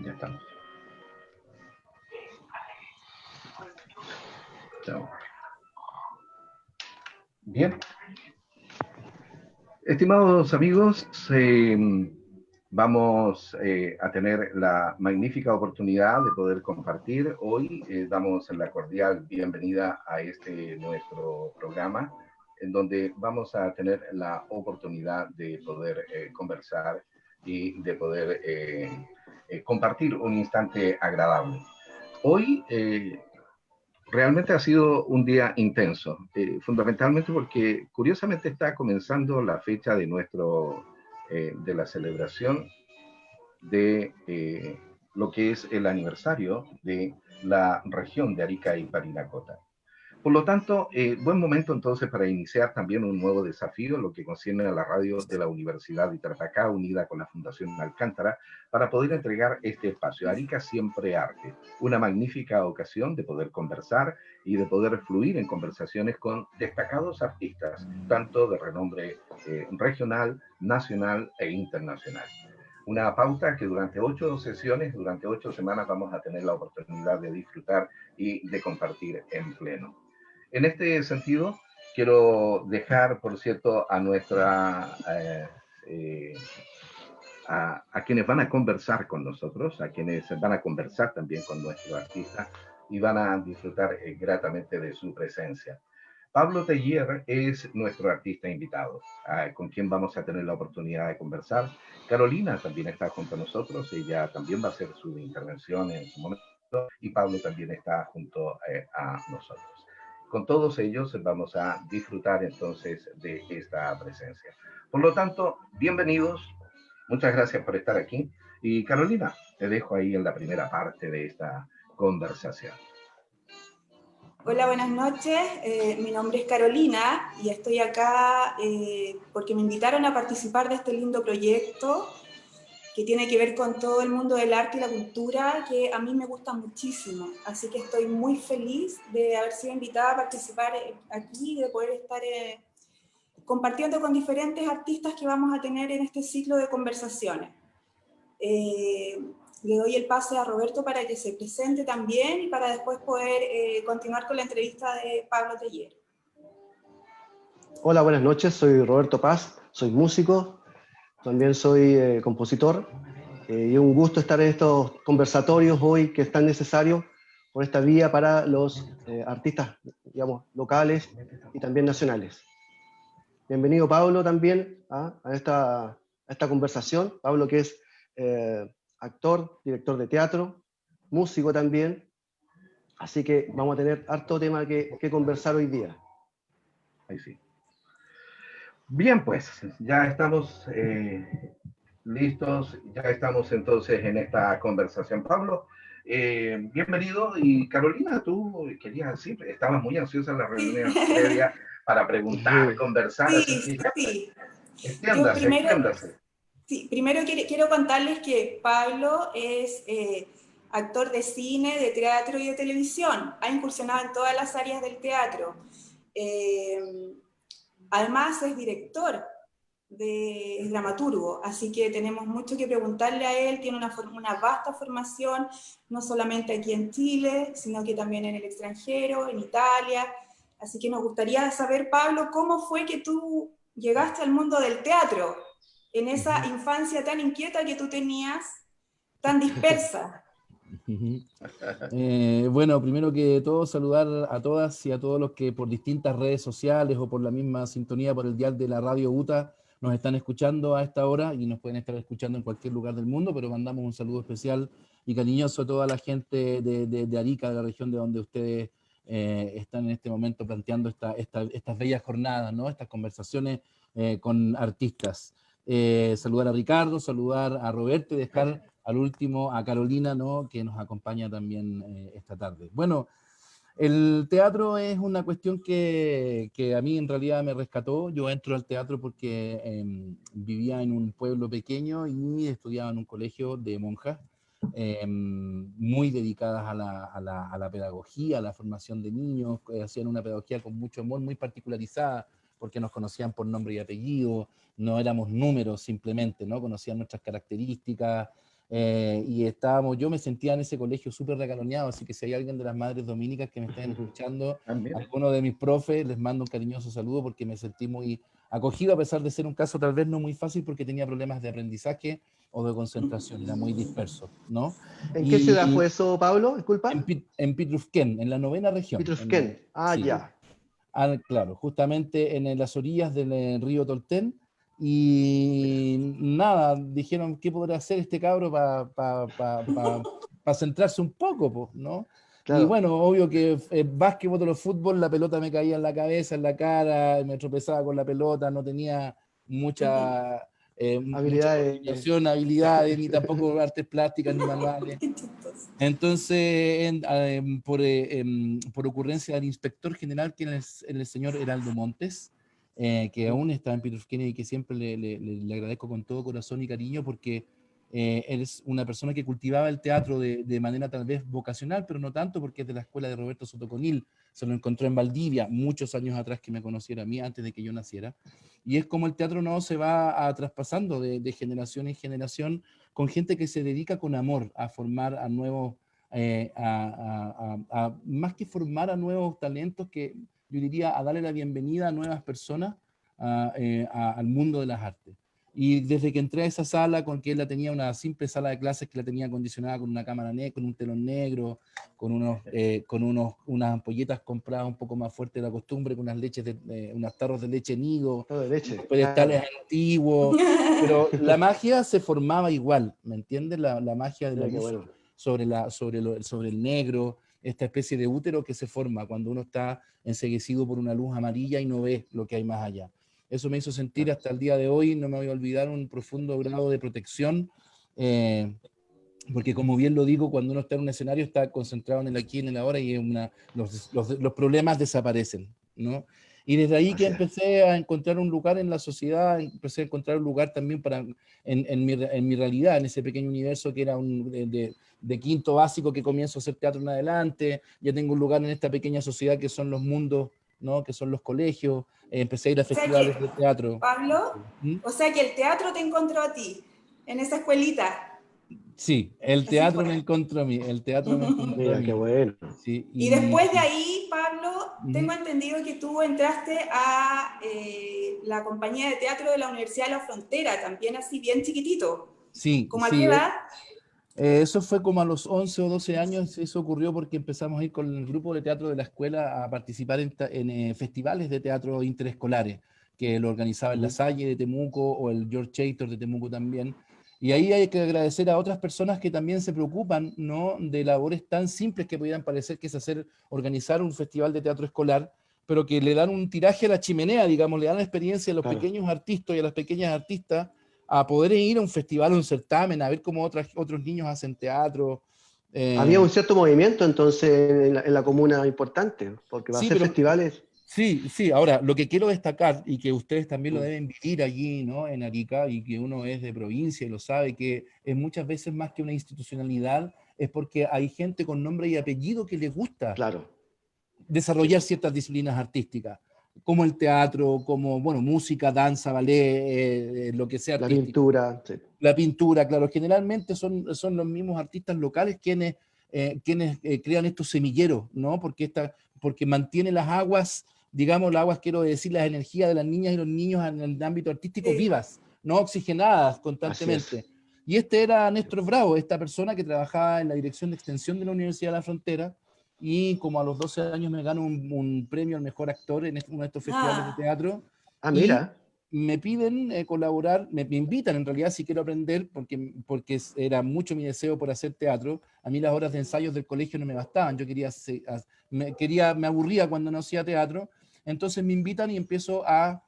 Ya estamos. Chao. Bien, estimados amigos, vamos a tener la magnífica oportunidad de poder compartir. Hoy damos la cordial bienvenida a este nuestro programa, en donde vamos a tener la oportunidad de poder conversar y de poder compartir un instante agradable. Hoy realmente ha sido un día intenso, fundamentalmente porque curiosamente está comenzando la fecha de de la celebración de lo que es el aniversario de la región de Arica y Parinacota. Por lo tanto, buen momento entonces para iniciar también un nuevo desafío, lo que concierne a la radio de la Universidad de Tarapacá, unida con la Fundación Alcántara, para poder entregar este espacio. Arica Siempre Arte, una magnífica ocasión de poder conversar y de poder fluir en conversaciones con destacados artistas, tanto de renombre regional, nacional e internacional. Una pauta que durante 8 sesiones, durante 8 semanas vamos a tener la oportunidad de disfrutar y de compartir en pleno. En este sentido, quiero dejar, por cierto, eh, a quienes van a conversar con nosotros, a quienes van a conversar también con nuestro artista y van a disfrutar gratamente de su presencia. Pablo Teller es nuestro artista invitado, con quien vamos a tener la oportunidad de conversar. Carolina también está junto a nosotros, ella también va a hacer su intervención en su momento, y Pablo también está junto a nosotros. Con todos ellos vamos a disfrutar entonces de esta presencia. Por lo tanto, bienvenidos, muchas gracias por estar aquí. Y Carolina, te dejo ahí en la primera parte de esta conversación. Hola, buenas noches. Mi nombre es Carolina y estoy acá porque me invitaron a participar de este lindo proyecto que tiene que ver con todo el mundo del arte y la cultura, que a mí me gusta muchísimo. Así que estoy muy feliz de haber sido invitada a participar aquí y de poder estar compartiendo con diferentes artistas que vamos a tener en este ciclo de conversaciones. Le doy el pase a Roberto para que se presente también y para después poder continuar con la entrevista de Pablo Teller. Hola, buenas noches, soy Roberto Paz, soy músico, también soy compositor y un gusto estar en estos conversatorios hoy que es tan necesario por esta vía para los artistas, digamos, locales y también nacionales. Bienvenido Pablo también a esta conversación, Pablo que es actor, director de teatro, músico también, así que vamos a tener harto tema que conversar hoy día. Ahí sí. Bien, pues ya estamos listos, ya estamos entonces en esta conversación. Pablo, bienvenido. Y Carolina, tú querías decir, estabas muy ansiosa en la reunión previa para preguntar, conversar, así que ya, Sí. Yo extiéndase, extiéndase. primero quiero contarles que Pablo es actor de cine, de teatro y de televisión. Ha incursionado en todas las áreas del teatro. Además es director, es dramaturgo, así que tenemos mucho que preguntarle a él. Tiene una vasta formación, no solamente aquí en Chile, sino que también en el extranjero, en Italia. Así que nos gustaría saber, Pablo, ¿cómo fue que tú llegaste al mundo del teatro en esa infancia tan inquieta que tú tenías, tan dispersa? Bueno, primero que todo, saludar a todas y a todos los que por distintas redes sociales o por la misma sintonía por el dial de la radio UTA nos están escuchando a esta hora y nos pueden estar escuchando en cualquier lugar del mundo, pero mandamos un saludo especial y cariñoso a toda la gente de Arica, de la región de donde ustedes están en este momento planteando estas bellas jornadas, ¿no? Estas conversaciones con artistas. Saludar a Ricardo, saludar a Roberto y dejar al último a Carolina, ¿no? Que nos acompaña también esta tarde. Bueno, el teatro es una cuestión que a mí en realidad me rescató. Yo entro al teatro porque vivía en un pueblo pequeño y estudiaba en un colegio de monjas muy dedicadas a la pedagogía, a la formación de niños. Hacían una pedagogía con mucho amor, muy particularizada, porque nos conocían por nombre y apellido, no éramos números simplemente, ¿no? Conocían nuestras características, y yo me sentía en ese colegio súper recaloneado, así que si hay alguien de las madres dominicas que me estén escuchando, alguno de mis profes, les mando un cariñoso saludo porque me sentí muy acogido, a pesar de ser un caso tal vez no muy fácil porque tenía problemas de aprendizaje o de concentración, era muy disperso, ¿no? ¿En qué ciudad Y fue eso, Pablo? Disculpa. en Pitrufquén, en la 9ª región. Pitrufquén. Sí, Ya. claro, justamente en las orillas del río Tolten. Y nada, dijeron, ¿qué podrá hacer este cabro para centrarse un poco, po, ¿no? Y Claro. bueno, obvio que básquetbol o fútbol, la pelota me caía en la cabeza, en la cara, me tropezaba con la pelota, no tenía mucha, mucha Habilidades. coordinación, habilidades, ni tampoco artes plásticas ni manuales. Qué chistoso. Entonces, por ocurrencia del inspector general, que es el señor Heraldo Montes, que aún está en Peter Kennedy, y que siempre le agradezco con todo corazón y cariño, porque él es una persona que cultivaba el teatro de manera tal vez vocacional, pero no tanto, porque es de la escuela de Roberto Sotoconil. Se lo encontró en Valdivia muchos años atrás, que me conociera a mí, antes de que yo naciera. Y es como el teatro no se va traspasando de generación en generación, con gente que se dedica con amor a formar a nuevos, más que formar a nuevos talentos, que yo diría a darle la bienvenida a nuevas personas al mundo de las artes. Y desde que entré a esa sala, con que él tenía una simple sala de clases que la tenía acondicionada con una cámara negra, con un telón negro, con unas ampolletas compradas un poco más fuerte de la costumbre, con unas tarros de leche nido, Todo de leche. unos pedestales antiguos, pero la magia se formaba igual, ¿me entiendes? La magia de la luz Bueno. sobre el negro, esta especie de útero que se forma cuando uno está enceguecido por una luz amarilla y no ve lo que hay más allá. Eso me hizo sentir hasta el día de hoy, no me voy a olvidar, un profundo grado de protección, porque como bien lo digo, cuando uno está en un escenario está concentrado en el aquí y en el ahora, y los problemas desaparecen, ¿no? Y desde ahí que empecé a encontrar un lugar en la sociedad, empecé a encontrar un lugar también en mi realidad, en ese pequeño universo que era de quinto básico, que comienzo a hacer teatro en adelante. Ya tengo un lugar en esta pequeña sociedad que son los mundos, ¿no? Que son los colegios. Empecé a ir a festivales de teatro. Pablo, ¿Mm? o sea que el teatro te encontró a ti, en esa escuelita. Sí, el Así teatro me fue. encontró a mí, el teatro me encontró a Mira, qué mí. bueno. Sí, Y después de ahí, Pablo, tengo uh-huh. entendido que tú entraste a la compañía de teatro de la Universidad de la Frontera, también así bien chiquitito. Sí, ¿Cómo a qué sí. edad? Eso fue como a los 11 o 12 años, eso ocurrió porque empezamos a ir con el grupo de teatro de la escuela a participar en festivales de teatro interescolares, que lo organizaba el La Salle de Temuco o el George Chator de Temuco también. Y ahí hay que agradecer a otras personas que también se preocupan, ¿no?, de labores tan simples que pudieran parecer, que es organizar un festival de teatro escolar, pero que le dan un tiraje a la chimenea, digamos, le dan la experiencia a los pequeños artistas y a las pequeñas artistas a poder ir a un festival, a un certamen, a ver cómo otros niños hacen teatro. Había un cierto movimiento entonces en la comuna importante, porque va a Sí, ser festivales. sí. Ahora, lo que quiero destacar, y que ustedes también lo deben vivir allí, ¿no?, en Arica, y que uno es de provincia y lo sabe, que es muchas veces más que una institucionalidad, es porque hay gente con nombre y apellido que les gusta desarrollar ciertas disciplinas artísticas, como el teatro, como, bueno, música, danza, ballet, lo que sea La artístico. pintura. Sí. La pintura, claro, generalmente son los mismos artistas locales quienes crean estos semilleros, ¿no? Porque mantiene las aguas, digamos, las aguas, quiero decir, las energías de las niñas y los niños en el ámbito artístico vivas, no oxigenadas constantemente. Y este era Néstor Bravo, esta persona que trabajaba en la dirección de extensión de la Universidad de la Frontera, y como a los 12 años me gano un premio al mejor actor en uno de estos festivales de teatro. Mira. Me piden colaborar, me invitan en realidad si quiero aprender, porque era mucho mi deseo por hacer teatro. A mí las horas de ensayos del colegio no me bastaban, yo me aburría cuando no hacía teatro, entonces me invitan y empiezo a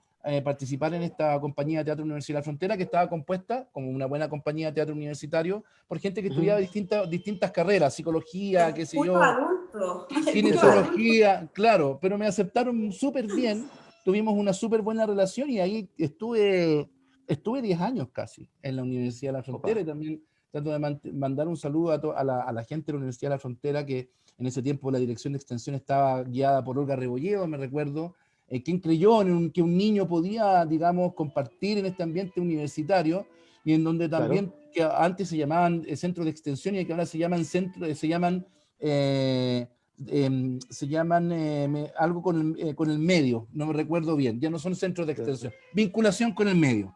participar en esta compañía de teatro Universidad de la Frontera, que estaba compuesta, como una buena compañía de teatro universitario, por gente que estudiaba distintas carreras, psicología, qué sé Puro yo, adulto. kinesiología, claro, pero me aceptaron súper bien. Tuvimos una súper buena relación y ahí estuve 10 años casi en la Universidad de la Frontera. Y también trato de mandar un saludo a la gente de la Universidad de la Frontera, que en ese tiempo la dirección de extensión estaba guiada por Olga Rebolledo, me recuerdo, quien creyó que un niño podía, digamos, compartir en este ambiente universitario, y en donde también que antes se llamaban centros de extensión y que ahora se llaman algo con el medio, no me recuerdo bien, ya no son centros de extensión, vinculación con el medio.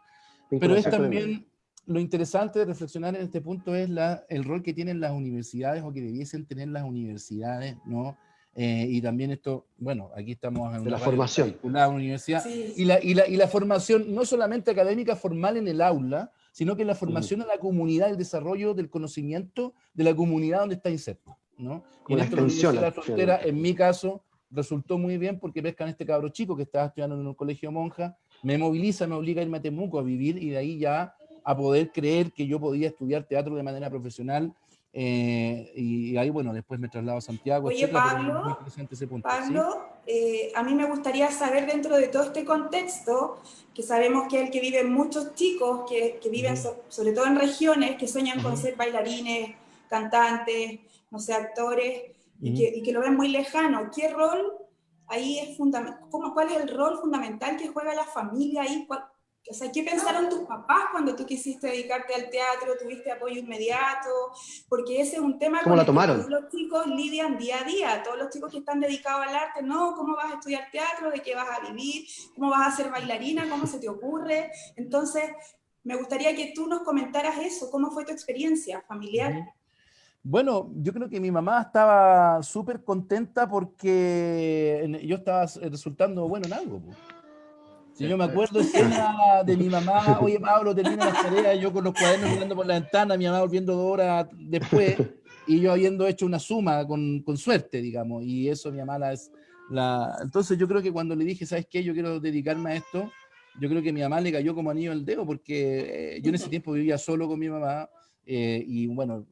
Pero es también lo interesante de reflexionar en este punto es el rol que tienen las universidades o que debiesen tener las universidades, ¿no? Y también esto, bueno, aquí estamos en la formación. Una universidad, Sí. y la formación no solamente académica formal en el aula, sino que la formación a la comunidad, el desarrollo del conocimiento de la comunidad donde está inserto, ¿no? Y en esto la Universidad de la Frontera, en mi caso, resultó muy bien porque pescan este cabro chico que estaba estudiando en un colegio monja, me moviliza, me obliga a irme a Temuco a vivir y de ahí ya a poder creer que yo podía estudiar teatro de manera profesional. Y ahí, bueno, después me traslado a Santiago. Oye, etcétera, Pablo, pero muy interesante ese punto, Pablo, ¿sí? a mí me gustaría saber dentro de todo este contexto, que sabemos que es el que viven muchos chicos, que viven sobre todo en regiones, que sueñan con ser bailarines, cantantes, no sé, actores, y que lo ven muy lejano. ¿Qué rol ahí es fundamental? ¿Cuál es el rol fundamental que juega la familia ahí? O sea, ¿qué pensaron tus papás cuando tú quisiste dedicarte al teatro? ¿Tuviste apoyo inmediato? Porque ese es un tema ¿Cómo con la el que tomaron? todos los chicos lidian día a día. Todos los chicos que están dedicados al arte, no, ¿cómo vas a estudiar teatro? ¿De qué vas a vivir? ¿Cómo vas a ser bailarina? ¿Cómo se te ocurre? Entonces, me gustaría que tú nos comentaras eso. ¿Cómo fue tu experiencia familiar? Bueno, yo creo que mi mamá estaba súper contenta porque yo estaba resultando bueno en algo. Si yo me acuerdo escena de mi mamá, oye Pablo, termina las tareas, yo con los cuadernos mirando por la ventana, mi mamá volviendo 2 horas después, y yo habiendo hecho una suma con suerte, digamos, y eso mi mamá Entonces yo creo que cuando le dije, ¿sabes qué? Yo quiero dedicarme a esto, yo creo que mi mamá le cayó como anillo al dedo, porque yo en ese tiempo vivía solo con mi mamá, y bueno,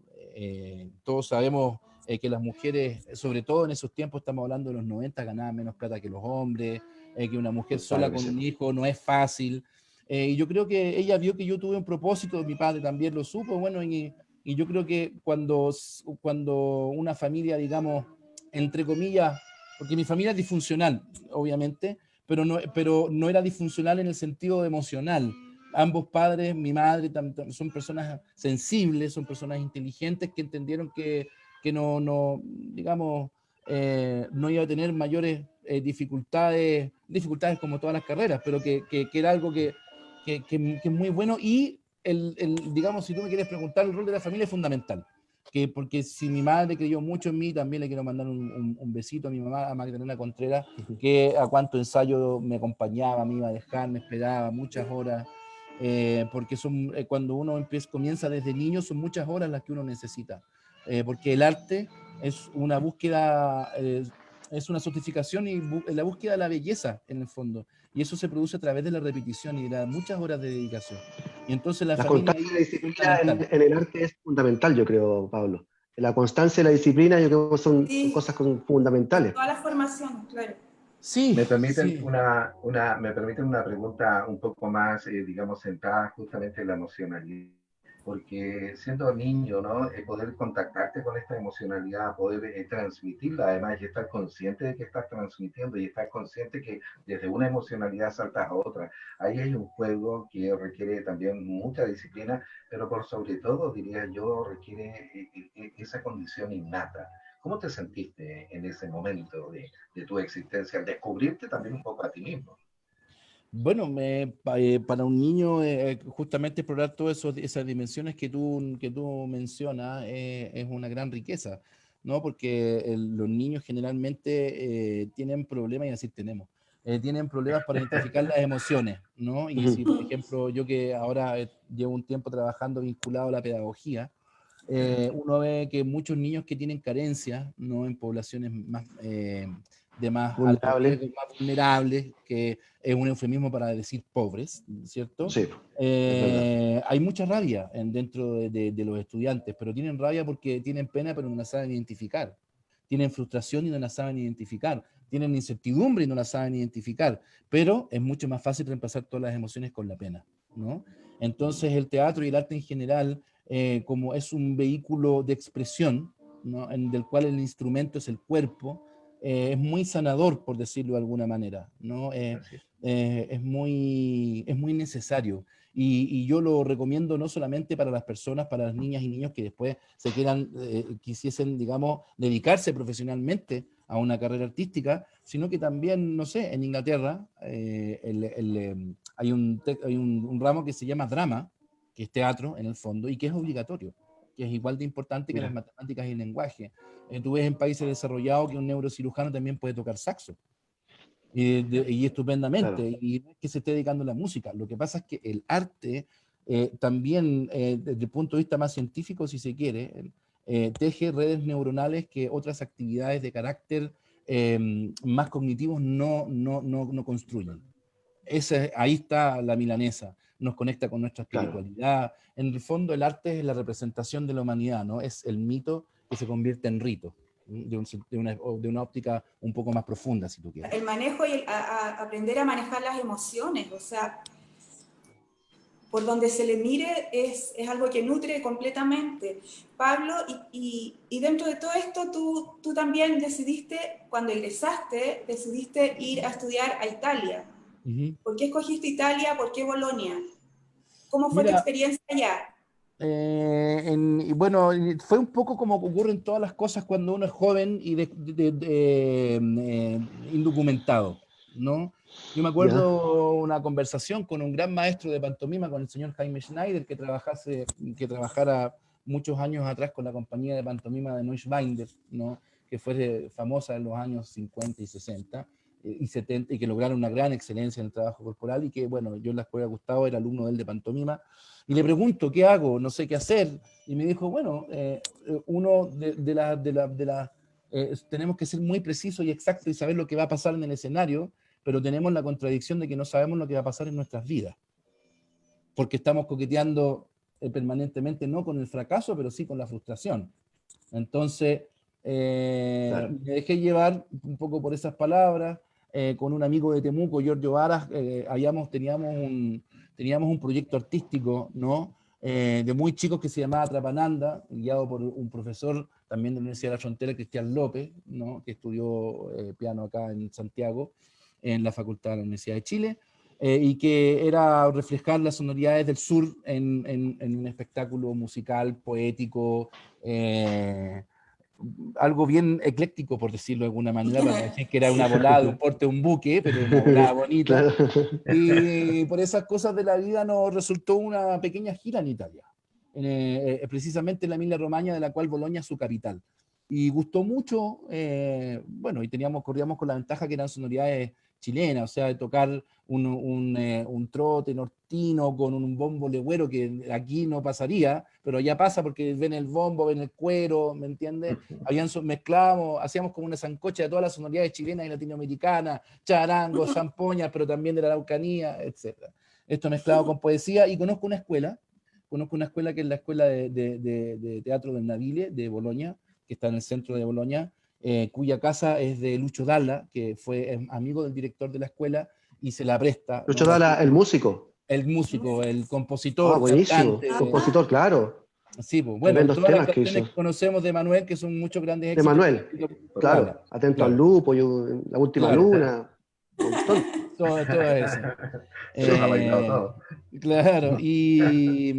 todos sabemos que las mujeres, sobre todo en esos tiempos, estamos hablando de los 90, ganaban menos plata que los hombres, que una mujer sola con un hijo no es fácil. Y yo creo que ella vio que yo tuve un propósito, mi padre también lo supo, bueno, y yo creo que cuando una familia, digamos, entre comillas, porque mi familia es disfuncional, obviamente, pero no era disfuncional en el sentido emocional. Ambos padres, mi madre, son personas sensibles, son personas inteligentes que entendieron que no digamos, no iba a tener mayores dificultades como todas las carreras, pero que era algo que es muy bueno y digamos, si tú me quieres preguntar, el rol de la familia es fundamental. Porque si mi madre creyó mucho en mí, también le quiero mandar un besito a mi mamá, a Magdalena Contreras, que a cuánto ensayo me acompañaba, me iba a dejar, me esperaba muchas horas, porque cuando uno comienza desde niño, son muchas horas las que uno necesita, porque el arte es una búsqueda, es una sofisticación y la búsqueda de la belleza en el fondo, y eso se produce a través de la repetición y de muchas horas de dedicación. Y entonces la familia constancia y la ahí es disciplina fundamental. en el arte es fundamental, yo creo, Pablo. La constancia y la disciplina, yo creo que son cosas fundamentales. Toda la formación, claro. Sí, Me permiten sí. me permiten una pregunta un poco más, digamos, centrada justamente en la emocionalidad, porque siendo niño, ¿no? Poder contactarte con esta emocionalidad, poder transmitirla además y estar consciente de que estás transmitiendo y estar consciente que desde una emocionalidad saltas a otra. Ahí hay un juego que requiere también mucha disciplina, pero por sobre todo, diría yo, requiere esa condición innata. ¿Cómo te sentiste en ese momento de tu existencia, al descubrirte también un poco a ti mismo? Bueno, para un niño, justamente explorar todas esas dimensiones que tú mencionas es una gran riqueza, ¿no? Porque los niños generalmente tienen problemas, y así tienen problemas para identificar las emociones, ¿no? Y si, por ejemplo, yo que ahora llevo un tiempo trabajando vinculado a la pedagogía, uno ve que muchos niños que tienen carencias, ¿no? En poblaciones de más alto Vulnerable. riesgo, más vulnerables, que es un eufemismo para decir pobres, ¿cierto? Sí, es verdad. Hay mucha rabia dentro de los estudiantes, pero tienen rabia porque tienen pena, pero no la saben identificar. Tienen frustración y no la saben identificar. Tienen incertidumbre y no la saben identificar. Pero es mucho más fácil reemplazar todas las emociones con la pena, ¿no? Entonces el teatro y el arte en general, como es un vehículo de expresión, ¿no? Del cual el instrumento es el cuerpo, es muy sanador, por decirlo de alguna manera, ¿no? Es muy necesario. y yo lo recomiendo no solamente para las personas, para las niñas y niños que después quisiesen, digamos, dedicarse profesionalmente a una carrera artística, sino que también, no sé, en Inglaterra hay un ramo que se llama drama, que es teatro en el fondo, y que es obligatorio, que es igual de importante que las matemáticas y el lenguaje. Tú ves en países desarrollados que un neurocirujano también puede tocar saxo. Y estupendamente, Claro. y no es que se esté dedicando a la música. Lo que pasa es que el arte también, desde el punto de vista más científico, si se quiere, teje redes neuronales que otras actividades de carácter más cognitivos no construyen. Ahí está la milanesa, nos conecta con nuestra Claro. espiritualidad. En el fondo, el arte es la representación de la humanidad, ¿no? Es el mito que se convierte en rito, de una óptica un poco más profunda, si tú quieres. El manejo y aprender a manejar las emociones, o sea, por donde se le mire es algo que nutre completamente. Pablo, y dentro de todo esto, tú también decidiste, cuando egresaste, decidiste ir a estudiar a Italia. ¿Por qué escogiste Italia? ¿Por qué Bolonia? ¿Cómo fue tu Mira, experiencia allá? bueno, fue un poco como ocurren todas las cosas cuando uno es joven y indocumentado, ¿no? Yo me Ya. acuerdo una conversación con un gran maestro de pantomima, con el señor Jaime Schneider, que trabajara muchos años atrás con la compañía de pantomima de Neuschwander, ¿no? Que fue famosa en los años 50 y 60 y 70, y que lograron una gran excelencia en el trabajo corporal, y que, bueno, yo en la escuela Gustavo era alumno de él de pantomima, y le pregunto, ¿qué hago? No sé qué hacer. Y me dijo, bueno, tenemos que ser muy precisos y exactos y saber lo que va a pasar en el escenario, pero tenemos la contradicción de que no sabemos lo que va a pasar en nuestras vidas, porque estamos coqueteando permanentemente, no con el fracaso, pero sí con la frustración. Entonces, Claro. me dejé llevar un poco por esas palabras. Con un amigo de Temuco, Giorgio Varas, teníamos un proyecto artístico, ¿no? De muy chicos, que se llamaba Trapananda, guiado por un profesor también de la Universidad de la Frontera, Cristian López, ¿no? Que estudió piano acá en Santiago, en la Facultad de la Universidad de Chile, y que era reflejar las sonoridades del sur en un espectáculo musical, poético, algo bien ecléctico, por decirlo de alguna manera, para no decir que era una volada de un porte de un buque, pero una volada bonita. Claro. Y por esas cosas de la vida nos resultó una pequeña gira en Italia, precisamente en la Emilia Romagna, de la cual Bolonia es su capital. Y gustó mucho, bueno, y corríamos con la ventaja que eran sonoridades chilenas, o sea, de tocar un trote nortino con un bombo legüero, que aquí no pasaría, pero allá pasa porque ven el bombo, ven el cuero, ¿me entiendes? Mezclábamos, hacíamos como una sancocha de todas las sonoridades chilenas y latinoamericanas, charango, zampoñas, pero también de la Araucanía, etc. Esto mezclado con poesía, y conozco una escuela que es la Escuela de Teatro del Navile de Bolonia, que está en el centro de Bolonia, cuya casa es de Lucho Dalla, que fue amigo del director de la escuela y se la presta, Lucho ¿no? Dalla, el músico. El músico, el Ah, compositor, buenísimo. cantante. Compositor, claro. Sí, pues, bueno, y Tremendos todas las temas que canciones hizo. que conocemos de Manuel, que son muchos grandes De éxitos, Manuel, Dalla, claro. Atento al claro, lupo, La última claro, luna. Un montón. todas esas. Se los ha bailado Eh, todo. claro, y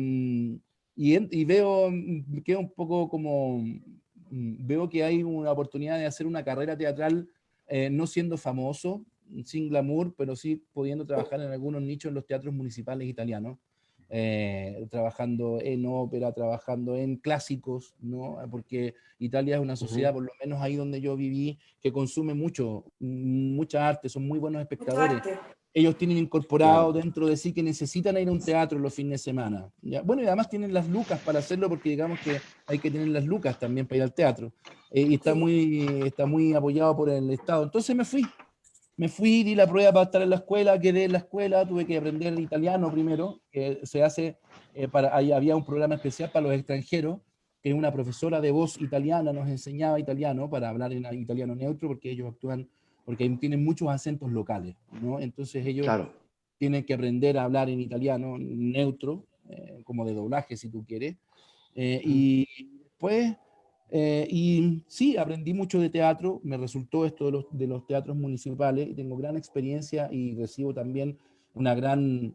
veo que un poco como, veo que hay una oportunidad de hacer una carrera teatral, no siendo famoso, sin glamour, pero sí pudiendo trabajar en algunos nichos en los teatros municipales italianos, trabajando en ópera, trabajando en clásicos, ¿no? Porque Italia es una sociedad, por lo menos ahí donde yo viví, que consume mucha arte, son muy buenos Mucho espectadores. arte. Ellos tienen incorporado Claro. dentro de sí que necesitan ir a un teatro los fines de semana, ¿ya? Bueno, y además tienen las lucas para hacerlo, porque digamos que hay que tener las lucas también para ir al teatro, y está muy apoyado por el Estado. Entonces me fui, di la prueba para estar en la escuela, quedé en la escuela, tuve que aprender el italiano primero, que se hace, ahí había un programa especial para los extranjeros, que una profesora de voz italiana nos enseñaba italiano para hablar en italiano neutro, porque ellos actúan, porque tienen muchos acentos locales, ¿no? Entonces ellos Claro. tienen que aprender a hablar en italiano neutro, como de doblaje, si tú quieres. Y después, y sí, aprendí mucho de teatro, me resultó esto de los teatros municipales, y tengo gran experiencia y recibo también una gran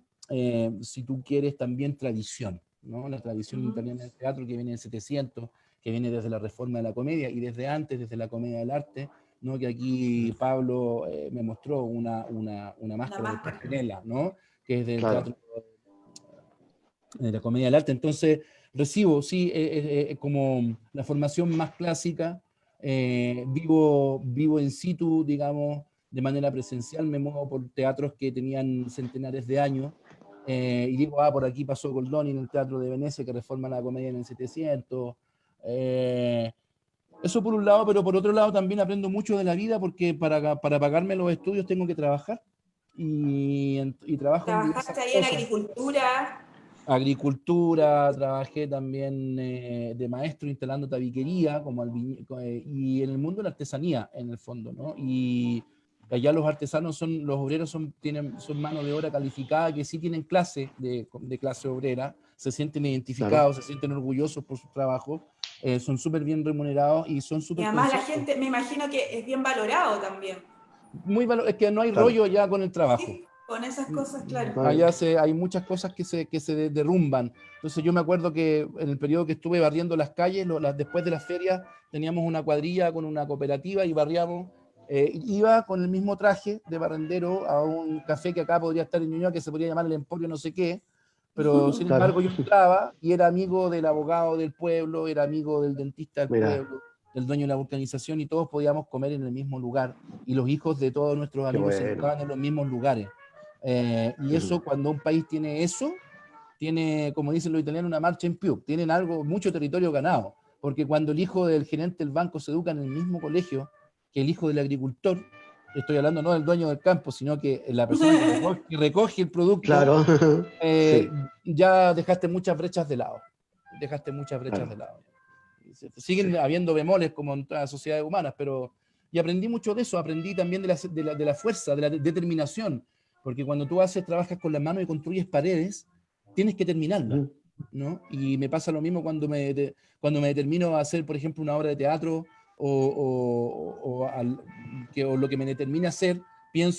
si tú quieres, también tradición, ¿no? La tradición Ujú. italiana del teatro que viene del 700, que viene desde la reforma de la comedia y desde antes, desde la comedia del arte, ¿no? Que aquí Pablo me mostró una Una máscara de máscara. Pimpinela, ¿no? Que es del Claro. teatro de la comedia del arte. Entonces, recibo, sí, como la formación más clásica, vivo in situ, digamos, de manera presencial, me muevo por teatros que tenían centenares de años, y digo, por aquí pasó Goldoni en el Teatro de Venecia, que reforma la comedia en el 700. Eso por un lado, pero por otro lado también aprendo mucho de la vida, porque para pagarme los estudios tengo que trabajar, y trabajo en diversas ¿Trabajaste ahí en cosas. agricultura? Agricultura, trabajé también de maestro instalando tabiquería, y en el mundo de la artesanía, en el fondo, ¿no? Y allá los artesanos los obreros son mano de obra calificada, que sí tienen clase de clase obrera, se sienten Claro. identificados, se sienten orgullosos por su trabajo, son súper bien remunerados y son Y súper además la conscientes. gente, me imagino que es bien valorado también. Es que no hay Claro. rollo ya con el trabajo. Sí, con esas cosas, claro. Claro. Allá hay muchas cosas que se derrumban. Entonces yo me acuerdo que en el periodo que estuve barriendo las calles, después de las ferias, teníamos una cuadrilla con una cooperativa y barriamos. Iba con el mismo traje de barrendero a un café que acá podría estar en Ñuñoa, que se podría llamar el Emporio no sé qué, pero sin Claro. embargo yo entraba y era amigo del abogado del pueblo, era amigo del dentista del Mira, pueblo, del dueño de la organización, y todos podíamos comer en el mismo lugar, y los hijos de todos nuestros qué amigos se bueno. educaban en los mismos lugares. Y Ujú. eso, cuando un país tiene eso, tiene, como dicen los italianos, una marcha en più, tienen mucho territorio ganado, porque cuando el hijo del gerente del banco se educa en el mismo colegio que el hijo del agricultor, estoy hablando no del dueño del campo, sino que la persona que recoge el producto, Claro. eh, Sí, ya dejaste muchas brechas de lado. Dejaste muchas brechas claro. de lado. Sí. Siguen habiendo bemoles como en todas las sociedades humanas, pero y aprendí mucho de eso, aprendí también de la fuerza, de la determinación, porque cuando tú trabajas con las manos y construyes paredes, tienes que terminarlas, Ujú. ¿no? Y me pasa lo mismo cuando me determino a hacer, por ejemplo, una obra de teatro o lo que me determine a hacer,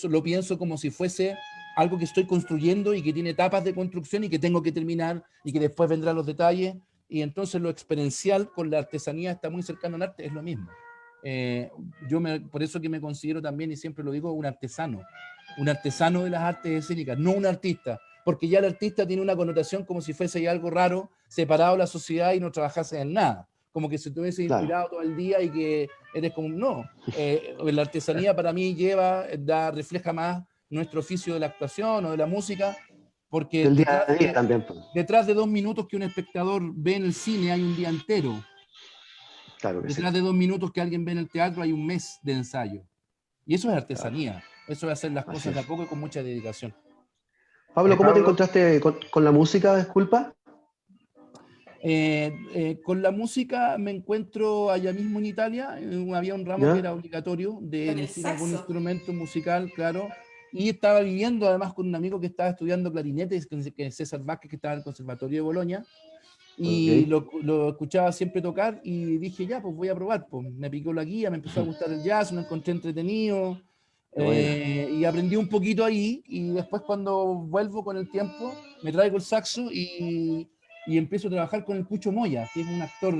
lo pienso como si fuese algo que estoy construyendo y que tiene etapas de construcción y que tengo que terminar y que después vendrán los detalles. Y entonces lo experiencial con la artesanía está muy cercano al arte, es lo mismo. Por eso que me considero también, y siempre lo digo, un artesano de las artes escénicas, no un artista, porque ya el artista tiene una connotación como si fuese algo raro, separado de la sociedad y no trabajase en nada, como que se te hubiese Claro. inspirado todo el día y que eres como, no, la artesanía para mí refleja más nuestro oficio de la actuación o de la música, porque Del día a día también, pues. detrás de 2 minutos que un espectador ve en el cine hay un día entero. Claro que sí. Detrás de 2 minutos que alguien ve en el teatro hay un mes de ensayo. Y eso es Claro. artesanía. Eso es hacer las Así cosas de a es. poco y con mucha dedicación. Pablo, ¿cómo te Pablo, encontraste con la música? Disculpa. Con la música me encuentro allá mismo en Italia. Había un ramo que ¿Ya? era obligatorio de Con el elegir algún saxo. instrumento musical, claro. Y estaba viviendo además con un amigo que estaba estudiando clarinete, que es César Vázquez, que estaba en el Conservatorio de Bolonia. Y Ok. lo escuchaba siempre tocar y dije, ya, pues voy a probar. Pues me picó la guía, me empezó a gustar el jazz, lo encontré entretenido, Qué buena. y aprendí un poquito ahí. Y después, cuando vuelvo con el tiempo, me traigo el saxo y empiezo a trabajar con el Pucho Moya, que es un actor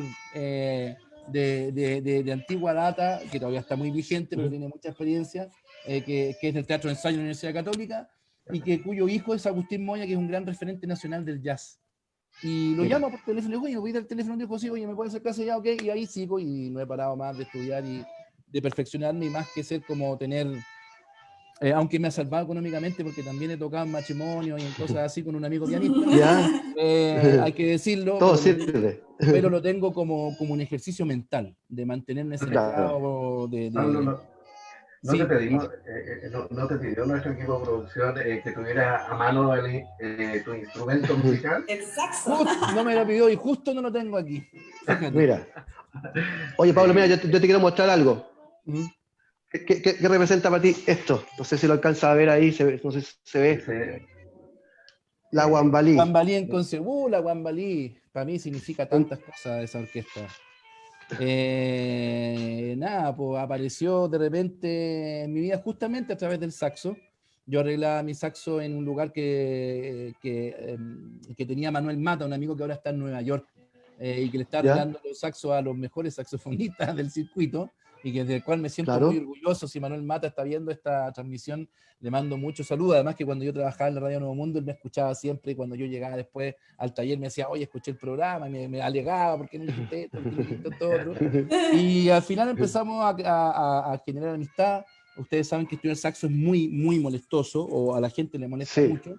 de antigua data, que todavía está muy vigente, pero Ujú. tiene mucha experiencia, que es del Teatro de Ensayo de la Universidad Católica, y cuyo hijo es Agustín Moya, que es un gran referente nacional del jazz. Y lo Mira. llamo por teléfono, le digo, oye, me voy a dar el teléfono, dijo, sí, oye, ¿me puede hacer clase ya? Ok, y ahí sigo y no he parado más de estudiar y de perfeccionarme, y más que ser como tener, aunque me ha salvado económicamente porque también he tocado en matrimonio y en cosas así con un amigo pianista, ¿Ya? hay que decirlo, Todo sirve. pero lo tengo como un ejercicio mental, de mantenerme Claro. centrado, Pablo, no te Sí, pedimos, dime. no te pidió nuestro equipo de producción que tuviera a mano tu instrumento musical. El saxo. No me lo pidió y justo no lo tengo aquí, fíjate. Mira. Oye, Pablo, mira, Sí, yo te quiero mostrar algo. ¿Mm? ¿Qué representa para ti esto? No sé si lo alcanza a ver ahí, no sé si se ve. ese, La guambalí. Guambalí en la Guambalí, para mí significa tantas cosas esa orquesta. Nada, pues apareció de repente en mi vida justamente a través del saxo. yo arreglaba mi saxo en un lugar que tenía Manuel Mata, un amigo que ahora está en Nueva York, y que le está ¿Ya? arreglando los saxos a los mejores saxofonistas del circuito, y que del cual me siento muy Claro. orgulloso. Si Manuel Mata está viendo esta transmisión, le mando muchos saludos. Además que cuando yo trabajaba en la Radio Nuevo Mundo, él me escuchaba siempre, y cuando yo llegaba después al taller me decía, oye, escuché el programa, y me alegaba, ¿por qué no dijiste esto? ¿Por qué no dijiste esto otro? Y al final empezamos a generar amistad. Ustedes saben que estudiar saxo es muy, muy molestoso, o a la gente le molesta Sí. mucho,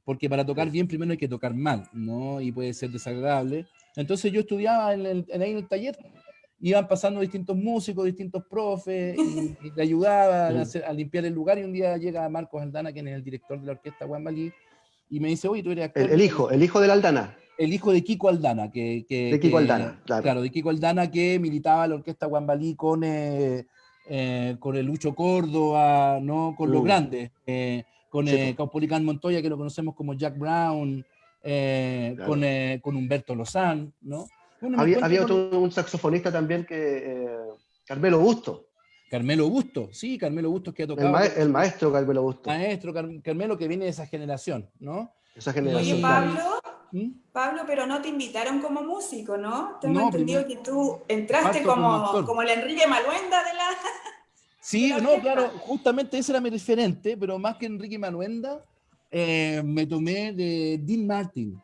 porque para tocar bien primero hay que tocar mal, ¿no? Y puede ser desagradable. Entonces yo estudiaba ahí en el taller, iban pasando distintos músicos, distintos profes, y le ayudaba a limpiar el lugar, y un día llega Marcos Aldana, que es el director de la orquesta Guambalí, y me dice, oye, tú eres actor. El hijo del Aldana. El hijo de Kiko Aldana, De Kiko Aldana, claro. Claro, de Kiko Aldana, que militaba en la orquesta Guambalí con el Lucho Córdoba, ¿no? Con los grandes, con Sí, po. Caupolicán Montoya, que lo conocemos como Jack Brown, Claro. con Humberto Lozán, ¿no? Bueno, me Había, encuentro había con otro, un saxofonista también que Carmelo Busto, Carmelo Busto, sí, Carmelo Bustos, que ha tocado con el maestro Carmelo Busto, maestro Carmelo, que viene de esa generación, ¿no? esa Oye, generación, Y, claro. ¿Mm? Pablo, pero no te invitaron como músico, ¿no? Tengo No, entendido que tú entraste parto como actor. como el Enrique Maluenda de la Sí, no, orquesta. claro, justamente ese era mi referente, pero más que Enrique Maluenda, me tomé de Dean Martin.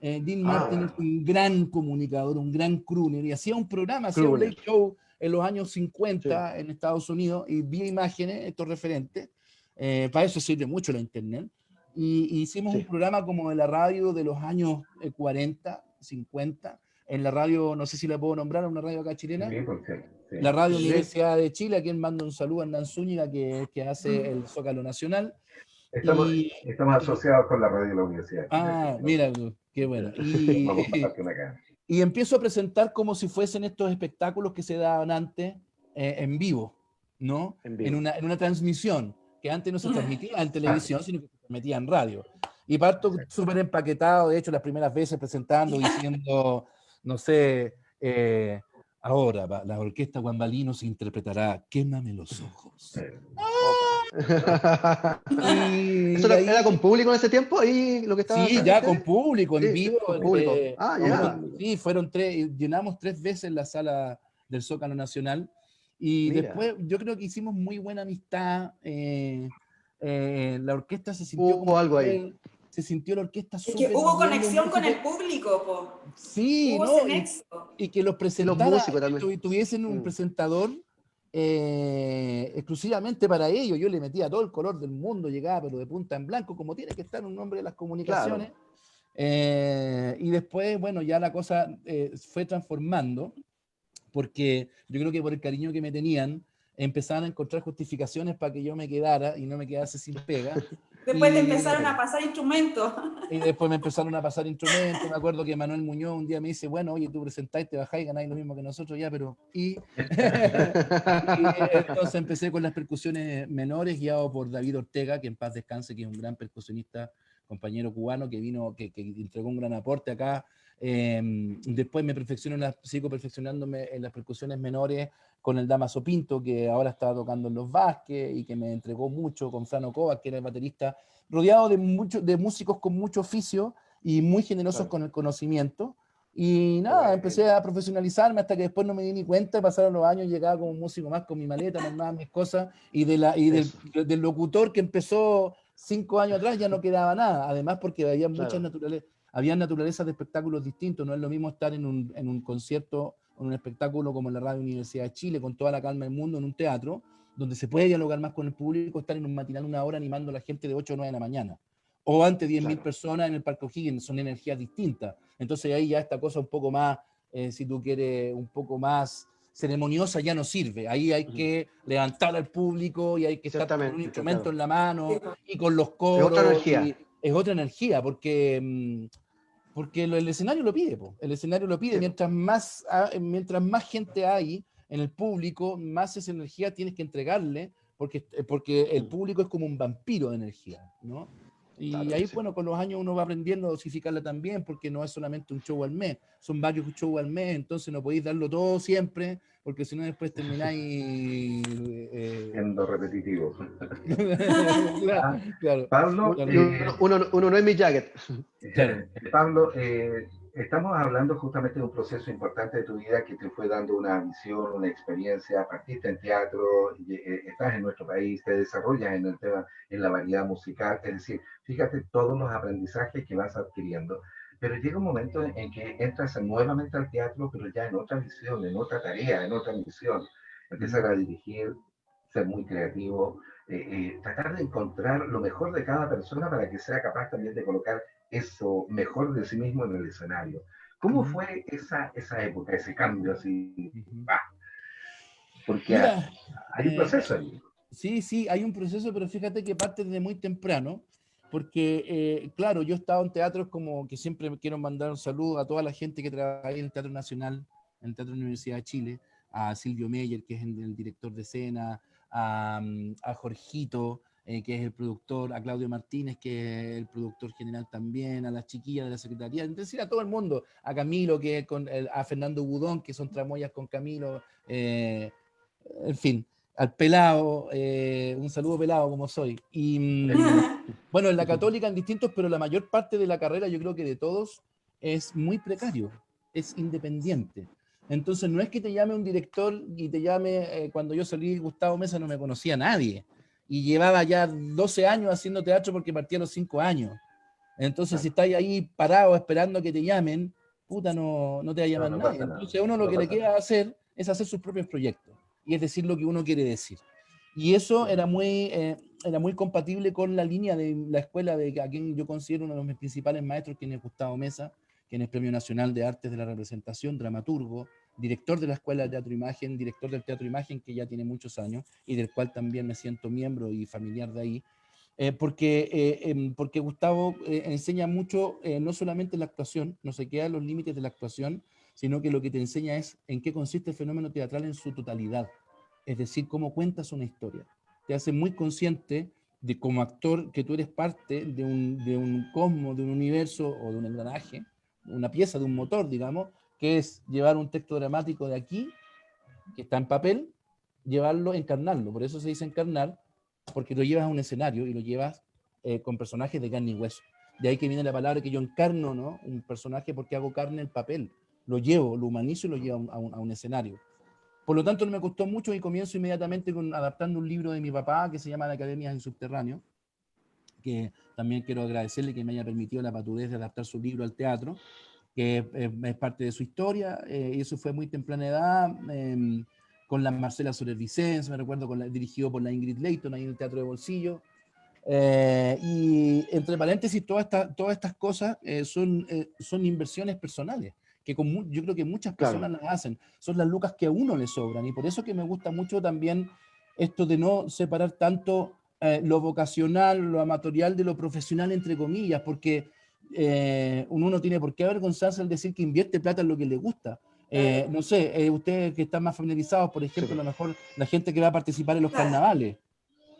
Dean Martin es un gran comunicador, un gran crooner, y hacía un programa, hacía un Crooner. late show en los años Sí. 50 en Estados Unidos, y vi imágenes, estos referentes, para eso sirve mucho la internet, y hicimos un Sí. programa como de la radio de los años 40, 50, en la radio, no sé si la puedo nombrar, una radio acá chilena, Sí, porque, sí. la Radio Sí. Universidad de Chile, a quien mando un saludo a Hernán Zúñiga, que hace el Zócalo Nacional. Estamos asociados con la radio de la Universidad de Chile. Mira, qué bueno. Vamos a pasarte una cara. Y empiezo a presentar como si fuesen estos espectáculos que se daban antes en vivo, ¿no? En vivo. En una transmisión, que antes no se transmitía en televisión, sino que se transmitía en radio. Y parto súper empaquetado, de hecho, las primeras veces presentando, diciendo, no sé, ahora la orquesta Guambalí nos interpretará Quémame los ojos. Y ¿Eso de ahí, era con público en ese tiempo? Ahí lo que estaba sí, haciendo ya ustedes? con público, en Sí, vivo. con público. Ya. Sí, fueron llenamos 3 veces la sala del Zócalo Nacional. Y Mira. después yo creo que hicimos muy buena amistad. La orquesta se sintió Hubo algo ahí. se sintió la orquesta Es que súper hubo bien, conexión los con el músicos. público, po. Sí, Hubo ¿no? ese nexo. Y que los Y los presentara, músicos que también. tuviesen un presentador exclusivamente para ellos. Yo le metía todo el color del mundo, llegaba pero de punta en blanco, como tiene que estar un hombre de las comunicaciones. Y después, bueno, ya la cosa fue transformando, porque yo creo que por el cariño que me tenían, empezaban a encontrar justificaciones para que yo me quedara y no me quedase sin pega. Después te empezaron a pasar instrumentos. Y después me empezaron a pasar instrumentos. Me acuerdo que Manuel Muñoz un día me dice, bueno, oye, tú presentáis, te bajáis, ganáis lo mismo que nosotros ya, pero... Y entonces empecé con las percusiones menores, guiado por David Ortega, que en paz descanse, que es un gran percusionista, compañero cubano, que vino, que entregó un gran aporte acá. Después sigo perfeccionándome en las percusiones menores con el Damaso Pinto, que ahora está tocando en Los Vázquez y que me entregó mucho, con Frano Kovac, que era el baterista, rodeado de músicos con mucho oficio y muy generosos con el conocimiento. Y nada, empecé a profesionalizarme hasta que después no me di ni cuenta, pasaron los años, llegaba como un músico más con mi maleta, armaba mis cosas, y del locutor que empezó 5 años atrás ya no quedaba nada, además porque había muchas naturalezas de espectáculos distintos. No es lo mismo estar en un concierto, en un espectáculo como en la Radio Universidad de Chile, con toda la calma del mundo, en un teatro, donde se puede dialogar más con el público, estar en un matinal 1 hora animando a la gente de 8 o 9 de la mañana, o ante 10.000 personas en el Parque O'Higgins. Son energías distintas. Entonces ahí ya esta cosa un poco más, si tú quieres, un poco más ceremoniosa ya no sirve. Ahí hay que levantar al público y hay que estar con un instrumento en la mano y con los coros. Es otra energía. Es otra energía, porque el escenario lo pide. El escenario lo pide. Mientras más gente hay en el público, más esa energía tienes que entregarle, porque el público es como un vampiro de energía, ¿no? Y Claro ahí, que sí. bueno, con los años uno va aprendiendo a dosificarla también, porque no es solamente un show al mes, son varios shows al mes, entonces no podéis darlo todo siempre, porque si no después termináis... Siendo repetitivo. claro, Ah, claro, Pablo, Y uno no es mi jacket. claro. Pablo, estamos hablando justamente de un proceso importante de tu vida que te fue dando una visión, una experiencia, partiste en teatro, estás en nuestro país, te desarrollas en el tema, en la variedad musical, es decir, fíjate todos los aprendizajes que vas adquiriendo, pero llega un momento en que entras nuevamente al teatro, pero ya en otra visión, en otra tarea, en otra misión, empiezas a dirigir, ser muy creativo, tratar de encontrar lo mejor de cada persona para que sea capaz también de colocar eso mejor de sí mismo en el escenario. ¿Cómo fue esa época, ese cambio así? Ah, porque Mira, hay un proceso ahí. sí, sí, hay un proceso, pero fíjate que parte desde muy temprano, porque, claro, yo he estado en teatros como que siempre me quiero mandar un saludo a toda la gente que trabaja en el Teatro Nacional, en el Teatro de la Universidad de Chile, a Silvio Meyer, que es el director de escena, a Jorgito, que es el productor, a Claudio Martínez, que es el productor general también, a las chiquillas de la Secretaría, es decir, a todo el mundo, a Camilo, a Fernando Budón, que son tramoyas con Camilo, en fin, al pelado, un saludo pelado como soy. Y bueno, en la católica en distintos, pero la mayor parte de la carrera, yo creo que de todos, es muy precario, es independiente. Entonces no es que te llame un director y te llame, cuando yo salí, Gustavo Mesa no me conocía a nadie. Y llevaba ya 12 años haciendo teatro porque partí a los 5 años. Entonces, si estáis ahí parado esperando que te llamen, puta, no te va a No, llamar no nadie. pasa nada. Entonces, uno lo No que le pasa queda nada. hacer es hacer sus propios proyectos y es decir lo que uno quiere decir. Y eso era muy compatible con la línea de la escuela de a quien yo considero uno de mis principales maestros, quien es Gustavo Mesa, quien es Premio Nacional de Artes de la Representación, dramaturgo, director de la Escuela de Teatro Imagen, director del Teatro Imagen, que ya tiene muchos años y del cual también me siento miembro y familiar de ahí. Porque Gustavo enseña mucho, no solamente la actuación, no se queda en los límites de la actuación, sino que lo que te enseña es en qué consiste el fenómeno teatral en su totalidad, es decir, cómo cuentas una historia. Te hace muy consciente de como actor que tú eres parte de un cosmos, de un universo o de un engranaje, una pieza de un motor, digamos, que es llevar un texto dramático de aquí, que está en papel, llevarlo, encarnarlo. Por eso se dice encarnar, porque lo llevas a un escenario y lo llevas con personajes de carne y hueso. De ahí que viene la palabra que yo encarno, ¿no? Un personaje porque hago carne el papel. Lo llevo, lo humanizo y lo llevo a un escenario. Por lo tanto, no me costó mucho y comienzo inmediatamente adaptando un libro de mi papá que se llama La Academia del Subterráneo, que también quiero agradecerle que me haya permitido la patudez de adaptar su libro al teatro, que es parte de su historia, y eso fue muy temprana edad, con la Marcela Soler Vicens, me recuerdo, dirigido por la Ingrid Leighton, ahí en el Teatro de Bolsillo. Y entre paréntesis, todas estas cosas son inversiones personales, que yo creo que muchas personas Claro. las hacen, son las lucas que a uno le sobran, y por eso que me gusta mucho también esto de no separar tanto lo vocacional, lo amatorial de lo profesional, entre comillas, porque uno no tiene por qué avergonzarse al decir que invierte plata en lo que le gusta. No sé, ustedes que están más familiarizados, por Sí, ejemplo, a pues. lo mejor la gente que va a participar en los Claro, carnavales,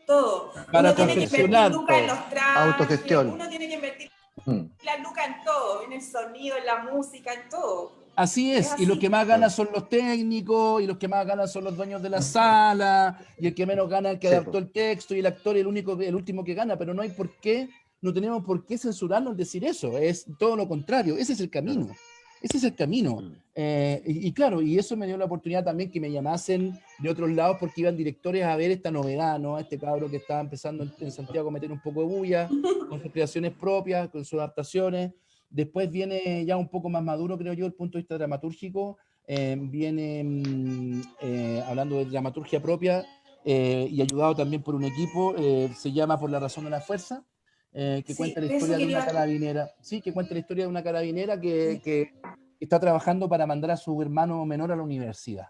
todo. para Uno tiene que invertir confeccionar lucas en todo. los trajes, Autogestión. uno tiene que invertir Mm. la lucas en todo, en el sonido, en la música, en todo. Así Es es, y los que así. más ganan son los técnicos, y los que más ganan son los dueños de la sala, y el que menos gana el que Sí, adaptó pues. el texto, y el actor el último que gana, pero no hay por qué, no tenemos por qué censurarnos decir eso, es todo lo contrario, ese es el camino, Claro. ese es el camino. Y claro, y eso me dio la oportunidad también que me llamasen de otros lados porque iban directores a ver esta novedad, ¿no? Este cabro que estaba empezando en Santiago a meter un poco de bulla, con sus creaciones propias, con sus adaptaciones. Después viene ya un poco más maduro, creo yo, el punto de vista dramatúrgico. Viene hablando de dramaturgia propia y ayudado también por un equipo. Se llama Por la razón de la fuerza, que cuenta Sí, la de eso historia de una quería. carabinera. Sí, que cuenta la historia de una carabinera que está trabajando para mandar a su hermano menor a la universidad.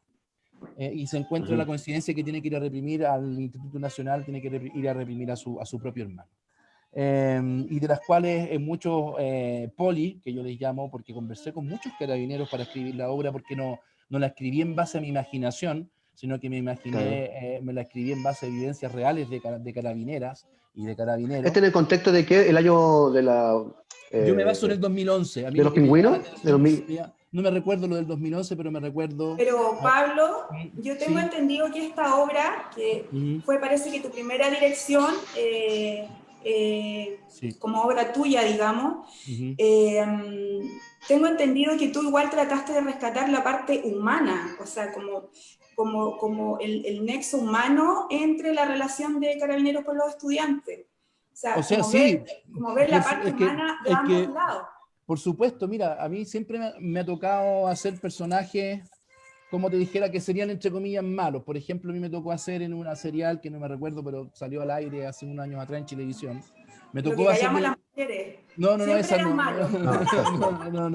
Y se encuentra la coincidencia que tiene que ir a reprimir al Instituto Nacional, tiene que ir a reprimir a su propio hermano. Y de las cuales muchos poli, que yo les llamo, porque conversé con muchos carabineros para escribir la obra, porque no la escribí en base a mi imaginación, sino que me imaginé, me la escribí en base a evidencias reales de carabineras y de carabineros. En el contexto de que el año de la... Yo me baso en el 2011. A mí ¿De lo los que me llama pingüinos? la atención, no me recuerdo lo del 2011, pero me recuerdo... Pero Pablo, yo tengo Sí. entendido que esta obra, que fue, parece que tu primera dirección, Sí. como obra tuya, digamos, tengo entendido que tú igual trataste de rescatar la parte humana, o sea, como el nexo humano entre la relación de Carabineros con los estudiantes. O sea, Sí, como ver la parte es que, humana de ambos lados. Por supuesto, mira, a mí siempre me ha tocado hacer personajes, como te dijera, que serían entre comillas malos. Por ejemplo, a mí me tocó hacer en una serial, que no me recuerdo, pero salió al aire hace unos años atrás en Televisión. Me Lo tocó que hacer callamos de... las mujeres. No, Siempre esa eran no. malos. No.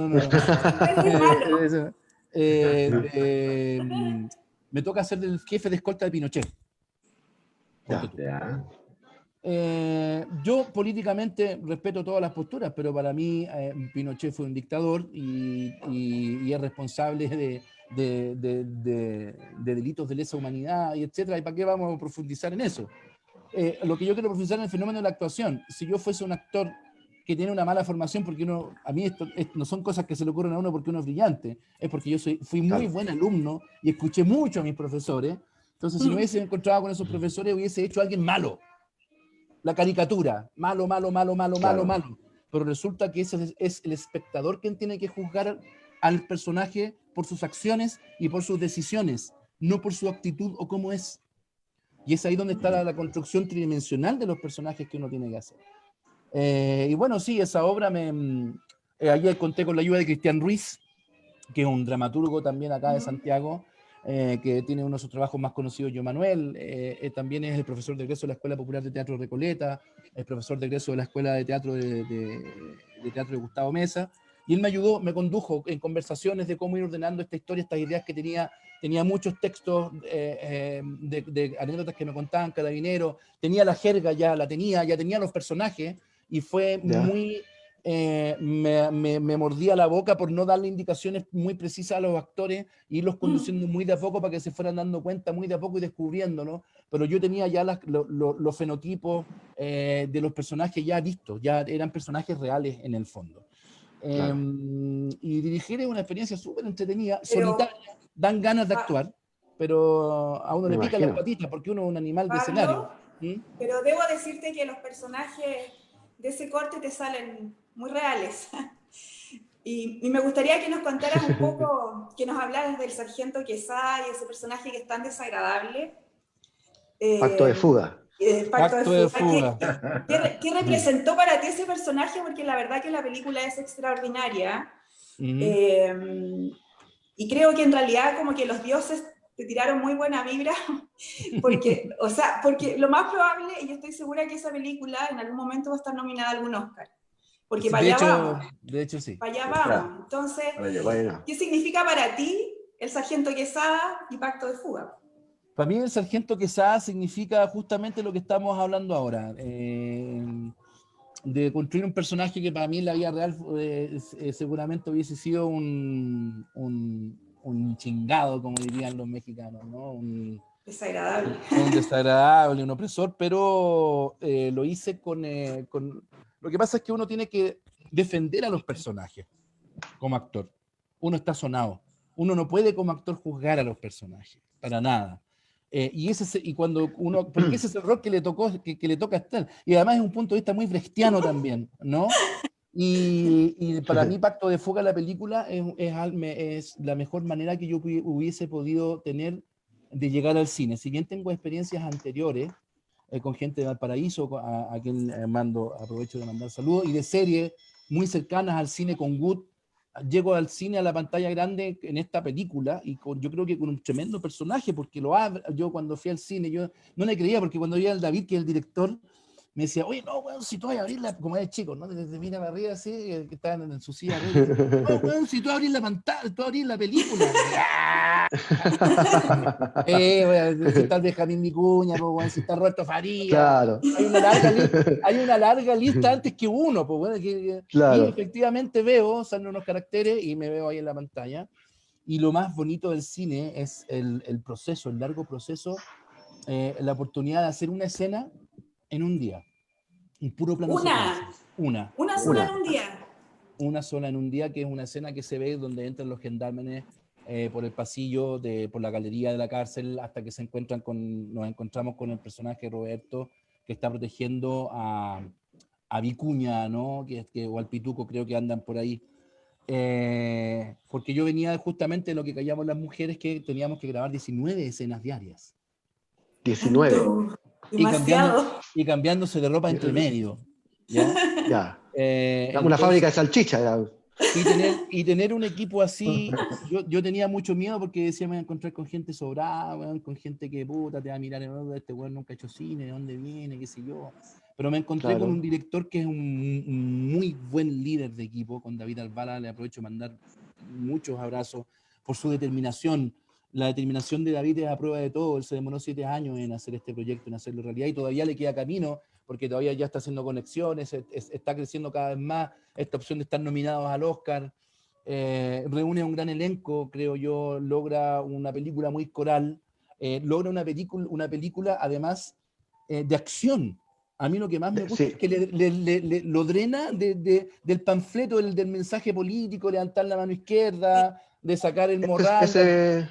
Me toca hacer del jefe de escolta de Pinochet. Ya. Yo políticamente respeto todas las posturas, pero para mí Pinochet fue un dictador y es responsable de delitos de lesa humanidad y etcétera. ¿Y para qué vamos a profundizar en eso? Lo que yo quiero profundizar en el fenómeno de la actuación. Si yo fuese un actor que tiene una mala formación, porque a mí esto no son cosas que se le ocurren a uno porque uno es brillante, es porque yo fui muy buen alumno y escuché mucho a mis profesores. Entonces, si no hubiese encontrado con esos profesores, hubiese hecho a alguien malo. La caricatura, malo. Pero resulta que ese es el espectador quien tiene que juzgar al personaje por sus acciones y por sus decisiones, no por su actitud o cómo es. Y es ahí donde está la construcción tridimensional de los personajes que uno tiene que hacer. Y bueno, sí, esa obra ayer conté con la ayuda de Cristian Ruiz, que es un dramaturgo también acá de Santiago, que tiene uno de sus trabajos más conocidos, Yo Manuel, también es el profesor de egreso de la Escuela Popular de Teatro Recoleta, el profesor de egreso de la Escuela de Teatro de Teatro de Gustavo Mesa, y él me ayudó, me condujo en conversaciones de cómo ir ordenando esta historia, estas ideas que tenía muchos textos de anécdotas que me contaban carabineros, tenía la jerga ya tenía los personajes, y fue muy... me mordía la boca por no darle indicaciones muy precisas a los actores y irlos conduciendo muy de a poco para que se fueran dando cuenta muy de a poco y descubriéndolo, pero yo tenía ya los fenotipos de los personajes ya listos, ya eran personajes reales en el fondo. Y dirigir es una experiencia súper entretenida, solitaria, dan ganas de actuar, pero a uno le pican las patitas porque uno es un animal de escenario. Pero debo decirte que los personajes de ese corte te salen muy reales. Y me gustaría que nos contaras un poco, que nos hablaras del sargento Quesada y ese personaje que es tan desagradable. Pacto de fuga. Pacto de fuga. ¿Qué representó para ti ese personaje? Porque la verdad que la película es extraordinaria. Y creo que en realidad como que los dioses te tiraron muy buena vibra, porque lo más probable, y yo estoy segura que esa película en algún momento va a estar nominada a algún Oscar, porque para allá vamos. De hecho, sí. Para allá vamos. Entonces, ¿qué significa para ti el sargento Quesada y Pacto de fuga? Para mí el sargento Quesada significa justamente lo que estamos hablando ahora, de construir un personaje que para mí en la vida real seguramente hubiese sido un chingado, como dirían los mexicanos, ¿no? Desagradable. Un desagradable, un opresor, pero lo hice con... Lo que pasa es que uno tiene que defender a los personajes como actor. Uno está sonado. Uno no puede como actor juzgar a los personajes, para nada. Porque ese es el rol que le toca estar. Y además es un punto de vista muy brechtiano también, ¿no? Y para mí Pacto de Fuga, la película, es la mejor manera que yo hubiese podido tener de llegar al cine. Si bien tengo experiencias anteriores con gente de Valparaíso, a quien aprovecho de mandar saludos, y de series muy cercanas al cine con Good, llego al cine, a la pantalla grande en esta película, y yo creo que con un tremendo personaje, porque yo cuando fui al cine, yo no le creía, porque cuando vi al David, que es el director, me decía, oye, no, weón, si tú vas a abrirla, como es chico, ¿no? Desde mira para arriba así, que estaban en su silla arriba, no, weón, si tú abrís la pantalla, tú abrís la película. Si está Benjamín Vicuña, weón, si está Roberto Faría. Claro. Hay una larga lista antes que uno, pues, bueno, claro. Y efectivamente salen unos caracteres y me veo ahí en la pantalla. Y lo más bonito del cine es el proceso, el largo proceso, la oportunidad de hacer una escena en un día, un puro plano secuencia. Una sola Una. en un día. Una sola en un día, que es una escena que se ve donde entran los gendarmes por el pasillo, por la galería de la cárcel, hasta que nos encontramos con el personaje Roberto, que está protegiendo a Vicuña, ¿no? O al Pituco, creo que andan por ahí. Porque yo venía justamente de lo que callamos las mujeres, que teníamos que grabar 19 escenas diarias. 19. Y, Demasiado. y cambiándose de ropa entre medio. ¿Ya? Ya. Una Entonces, fábrica de salchicha. Ya. y tener un equipo así, yo tenía mucho miedo porque decía, me voy a encontrar con gente sobrada, weón, con gente que puta te va a mirar, este weón nunca ha hecho cine, de dónde viene, qué sé yo. Pero me encontré con un director que es un muy buen líder de equipo, con David Albala. Le aprovecho de mandar muchos abrazos por su determinación. La determinación de David es a prueba de todo. Él se demoró 7 años en hacer este proyecto, en hacerlo realidad, y todavía le queda camino, porque todavía ya está haciendo conexiones, está creciendo cada vez más. Esta opción de estar nominados al Oscar reúne a un gran elenco, creo yo, logra una película muy coral, logra una película además de acción. A mí lo que más me gusta es que lo drena del panfleto, del mensaje político, levantar la mano izquierda, de sacar el morral,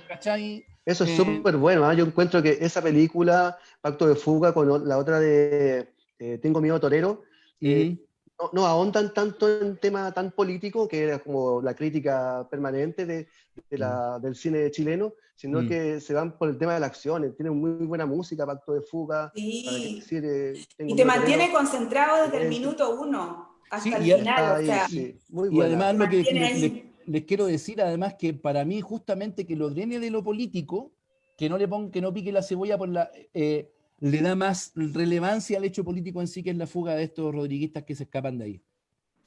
¿cachai? Eso es súper bueno, ¿eh? Yo encuentro que esa película, Pacto de Fuga, con la otra de Tengo Miedo Torero, no ahondan tanto en tema tan político, que era como la crítica permanente del cine chileno, sino que se van por el tema de la acción. Tienen muy buena música, Pacto de Fuga, para que decir, Y te mantiene concentrado desde el minuto 1 hasta el final, o sea, muy y además lo que les quiero decir, además, que para mí justamente que lo drene de lo político, que no pique la cebolla le da más relevancia al hecho político en sí, que es la fuga de estos rodriguistas que se escapan de ahí.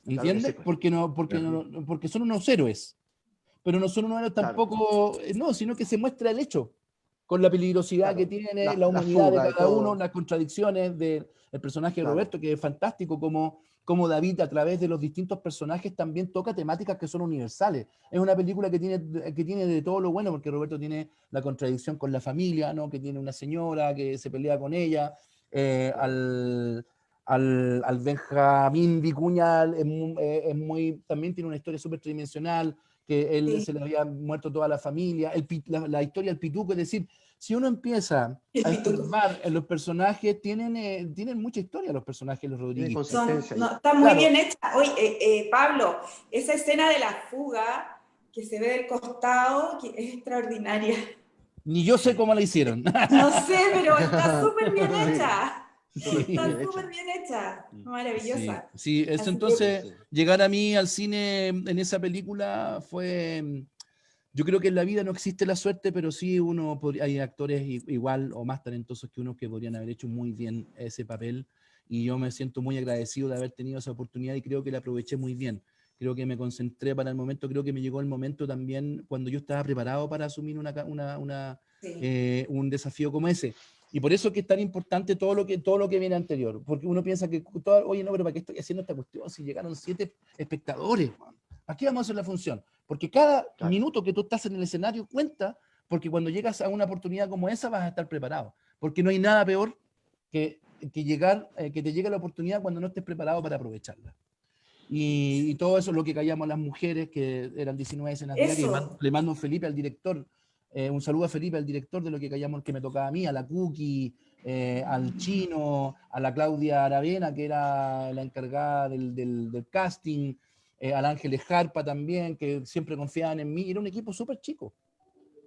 ¿Entiendes? Claro pues. Porque son unos héroes, pero no son unos héroes tampoco, no, sino que se muestra el hecho, con la peligrosidad que tiene, la humanidad de cada uno, las contradicciones del personaje de Roberto, que es fantástico, como David, a través de los distintos personajes, también toca temáticas que son universales. Es una película que tiene de todo lo bueno, porque Roberto tiene la contradicción con la familia, ¿no? Que tiene una señora que se pelea con ella, al Benjamín Vicuña también tiene una historia súper tridimensional, que él se le había muerto toda la familia, la historia del Pituco. Es decir, si uno empieza a escarbar en los personajes, tienen mucha historia los personajes, los Rodríguez. Está muy bien hecha. Oye, Pablo, esa escena de la fuga que se ve del costado, que es extraordinaria. Ni yo sé cómo la hicieron. No sé, pero está súper bien hecha. Está súper bien hecha, maravillosa. Sí, eso. Entonces, llegar a mí al cine en esa película fue... Yo creo que en la vida no existe la suerte, pero sí hay actores igual o más talentosos que uno que podrían haber hecho muy bien ese papel, y yo me siento muy agradecido de haber tenido esa oportunidad y creo que la aproveché muy bien. Creo que me concentré para el momento, creo que me llegó el momento también cuando yo estaba preparado para asumir un desafío como ese. Y por eso que es tan importante todo lo que viene anterior, porque uno piensa que, oye, no, pero ¿para qué estoy haciendo esta cuestión si llegaron 7 espectadores? ¿Para qué vamos a hacer la función? Porque cada minuto que tú estás en el escenario cuenta, porque cuando llegas a una oportunidad como esa vas a estar preparado, porque no hay nada peor que te llegue la oportunidad cuando no estés preparado para aprovecharla. Y todo eso es lo que callamos las mujeres, que eran 19 escenas diarias. Le mando un Felipe al director, un saludo a Felipe, al director de lo que callamos, que me tocaba a mí, a la Cookie, al Chino, a la Claudia Aravena, que era la encargada del casting, al Ángeles Jarpa también, que siempre confiaban en mí. Era un equipo súper chico.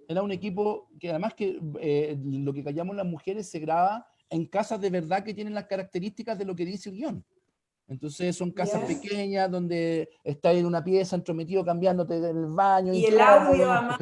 Era un equipo que además que lo que callamos las mujeres se graba en casas de verdad que tienen las características de lo que dice el guión. Entonces son casas pequeñas donde estás en una pieza entrometido cambiándote del baño. Y el audio, además,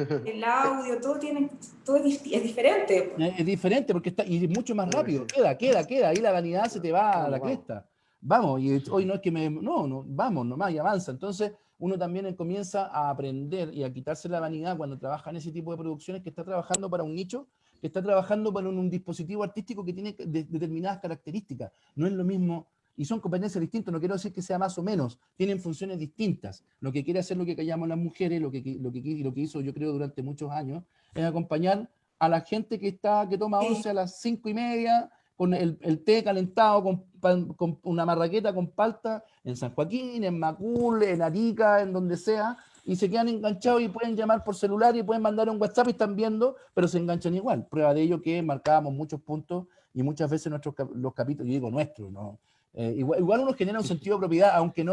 todo es diferente. Es diferente porque y es mucho más rápido. Queda. Ahí la vanidad se te va a la cresta. Vamos, y hoy no es que no, vamos nomás y avanza. Entonces uno también comienza a aprender y a quitarse la vanidad cuando trabaja en ese tipo de producciones, que está trabajando para un nicho, que está trabajando para un dispositivo artístico que tiene determinadas características. No es lo mismo y son competencias distintas, no quiero decir que sea más o menos, tienen funciones distintas. Lo que quiere hacer lo que callamos las mujeres, lo que hizo yo creo durante muchos años, es acompañar a la gente que toma once a las 5:30, con el té calentado, con una marraqueta con palta, en San Joaquín, en Macul, en Arica, en donde sea, y se quedan enganchados y pueden llamar por celular y pueden mandar un WhatsApp y están viendo, pero se enganchan igual. Prueba de ello que marcábamos muchos puntos y muchas veces los capítulos, yo digo nuestros, ¿no? Igual uno genera un sentido de propiedad, aunque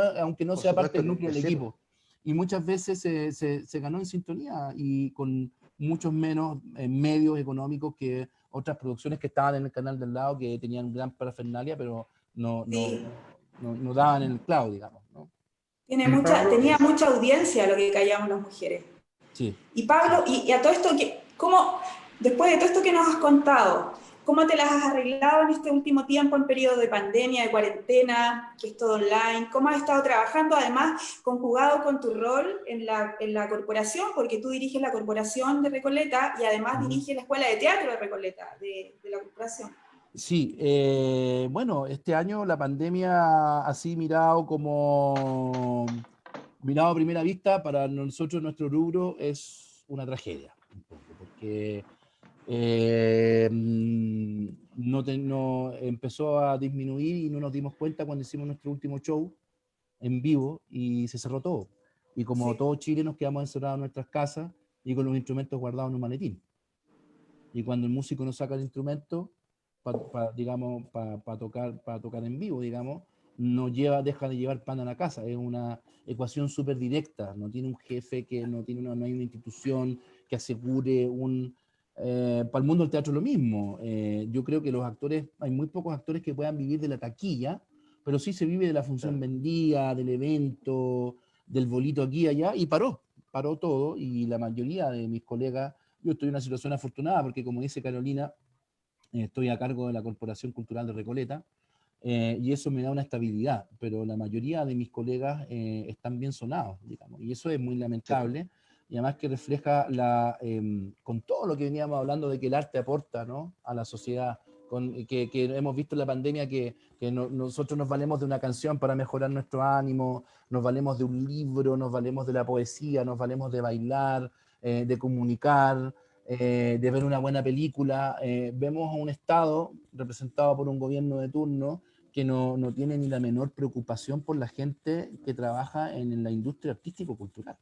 no sea parte del núcleo del equipo. Y muchas veces se ganó en sintonía y con muchos menos medios económicos que otras producciones que estaban en el canal del lado, que tenían gran parafernalia, pero no daban en el clavo, digamos, ¿no? Tenía mucha audiencia lo que callamos las mujeres. Sí. Y Pablo, y a todo esto, después de todo esto que nos has contado, ¿cómo te las has arreglado en este último tiempo, en periodo de pandemia, de cuarentena, que es todo online? ¿Cómo has estado trabajando, además, conjugado con tu rol en la corporación? Porque tú diriges la corporación de Recoleta y además diriges la Escuela de Teatro de Recoleta, de la corporación. Sí, bueno, este año la pandemia, así mirado a primera vista, para nosotros, nuestro rubro, es una tragedia, un poco, porque empezó a disminuir y no nos dimos cuenta cuando hicimos nuestro último show en vivo y se cerró todo. Y como todo Chile nos quedamos encerrados en nuestras casas y con los instrumentos guardados en un maletín. Y cuando el músico nos saca el instrumento, para tocar en vivo, digamos, deja de llevar pan a la casa. Es una ecuación súper directa, no tiene un jefe, no hay una institución que asegure para el mundo del teatro es lo mismo. Yo creo que los actores, hay muy pocos actores que puedan vivir de la taquilla, pero sí se vive de la función vendida, del evento, del bolito aquí y allá, y paró todo, y la mayoría de mis colegas, yo estoy en una situación afortunada, porque como dice Carolina, estoy a cargo de la Corporación Cultural de Recoleta, y eso me da una estabilidad, pero la mayoría de mis colegas están bien sonados, digamos, y eso es muy lamentable, y además que refleja con todo lo que veníamos hablando de que el arte aporta, ¿no?, a la sociedad, que hemos visto en la pandemia que nosotros nos valemos de una canción para mejorar nuestro ánimo, nos valemos de un libro, nos valemos de la poesía, nos valemos de bailar, de comunicar, de ver una buena película. Vemos a un Estado representado por un gobierno de turno que no tiene ni la menor preocupación por la gente que trabaja en la industria artístico-cultural.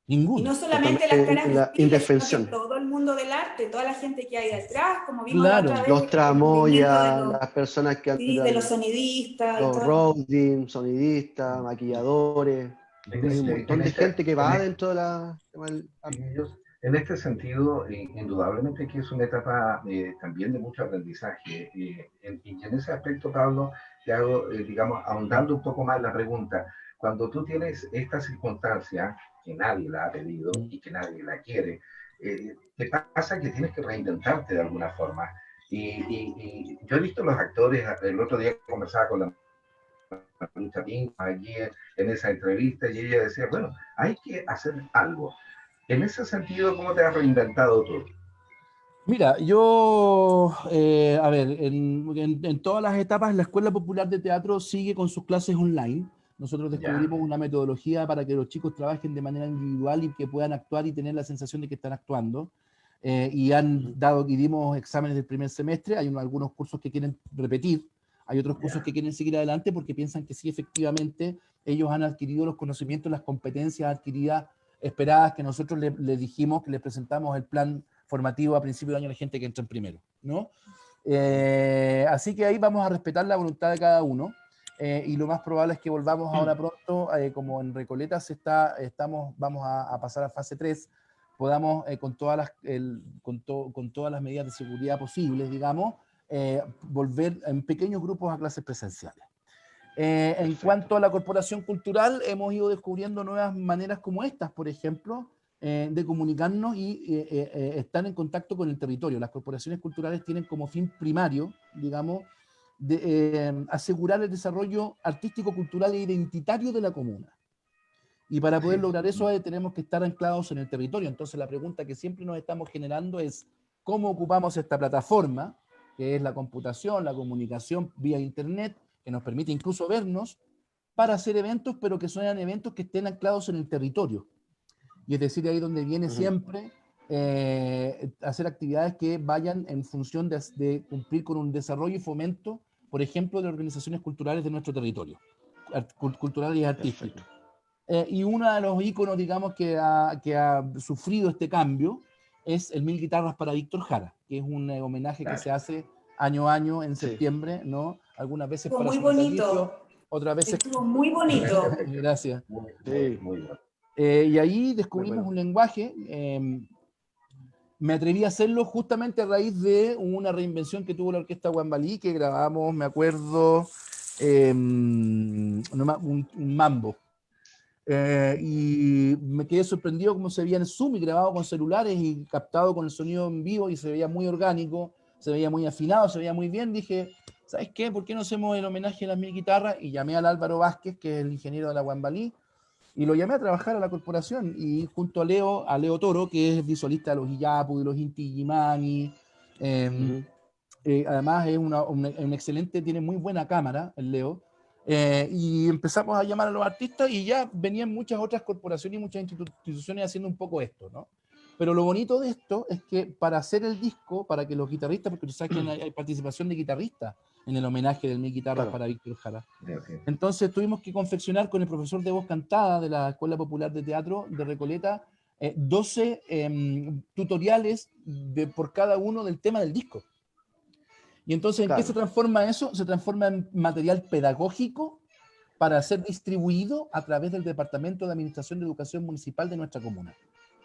Ninguna. Y no solamente las caras la visibles, sino indefensión. que todo el mundo del arte, toda la gente que hay detrás, como vimos Claro. la otra vez. Los tramoyas, las personas que sí, de los sonidistas. Los roading, sonidistas, maquilladores. Hay un montón de gente que va dentro de la... En este sentido, indudablemente que es una etapa también de mucho aprendizaje. Y en ese aspecto, Pablo, te hago, digamos, ahondando un poco más la pregunta. Cuando tú tienes esta circunstancia, que nadie la ha pedido y que nadie la quiere, te pasa que tienes que reinventarte de alguna forma. Y yo he visto los actores, el otro día conversaba con la Lucha Pink allí en esa entrevista y ella decía, bueno, hay que hacer algo. En ese sentido, ¿cómo te has reinventado tú? Mira, yo, a ver, en todas las etapas, la Escuela Popular de Teatro sigue con sus clases online. Nosotros descubrimos una metodología para que los chicos trabajen de manera individual y que puedan actuar y tener la sensación de que están actuando. Y dimos exámenes del primer semestre. Hay algunos cursos que quieren repetir, hay otros cursos que quieren seguir adelante porque piensan que sí, efectivamente, ellos han adquirido los conocimientos, las competencias adquiridas, esperadas, que nosotros les dijimos, que les presentamos el plan formativo a principio de año a la gente que entra en primero, ¿no? Así que ahí vamos a respetar la voluntad de cada uno, y lo más probable es que volvamos ahora pronto, como en Recoleta vamos a pasar a fase 3, podamos con todas las medidas de seguridad posibles, digamos, volver en pequeños grupos a clases presenciales. En cuanto a la corporación cultural, hemos ido descubriendo nuevas maneras como estas, por ejemplo, de comunicarnos y estar en contacto con el territorio. Las corporaciones culturales tienen como fin primario, digamos, asegurar el desarrollo artístico, cultural e identitario de la comuna. Y para poder lograr eso tenemos que estar anclados en el territorio. Entonces la pregunta que siempre nos estamos generando es ¿cómo ocupamos esta plataforma, que es la computación, la comunicación vía internet, que que nos permite incluso vernos para hacer eventos, pero que sean eventos que estén anclados en el territorio. Y es decir, ahí donde viene siempre hacer actividades que vayan en función de cumplir con un desarrollo y fomento, por ejemplo, de organizaciones culturales de nuestro territorio, culturales y artísticos. Y uno de los íconos, digamos, que ha sufrido este cambio es el 1000 guitarras para Víctor Jara, que es un homenaje que se hace año a año en septiembre, ¿no? Algunas veces Estuvo para muy su natalicio, bonito. otras veces... Estuvo muy bonito. Gracias. Muy bueno. Y ahí descubrimos un lenguaje, me atreví a hacerlo justamente a raíz de una reinvención que tuvo la Orquesta Guambalí, que grabamos, me acuerdo, un mambo. Y me quedé sorprendido cómo se veía en Zoom y grabado con celulares y captado con el sonido en vivo, y se veía muy orgánico, se veía muy afinado, se veía muy bien. Dije, ¿sabes qué? ¿Por qué no hacemos el homenaje a las 1000 guitarras? Y llamé al Álvaro Vázquez, que es el ingeniero de la Guambalí, y lo llamé a trabajar a la corporación, y junto a Leo Toro, que es visualista de los Iyapu, de los Inti Illimani, además es un excelente, tiene muy buena cámara el Leo, y empezamos a llamar a los artistas, y ya venían muchas otras corporaciones y muchas instituciones haciendo un poco esto, ¿no? Pero lo bonito de esto es que para hacer el disco, para que los guitarristas, porque tú sabes que hay participación de guitarristas en el homenaje del 1000 guitarras para Víctor Jara. Entonces tuvimos que confeccionar con el profesor de voz cantada de la Escuela Popular de Teatro de Recoleta 12 tutoriales por cada uno del tema del disco. Y entonces, ¿en qué se transforma eso? Se transforma en material pedagógico para ser distribuido a través del Departamento de Administración de Educación Municipal de nuestra comuna.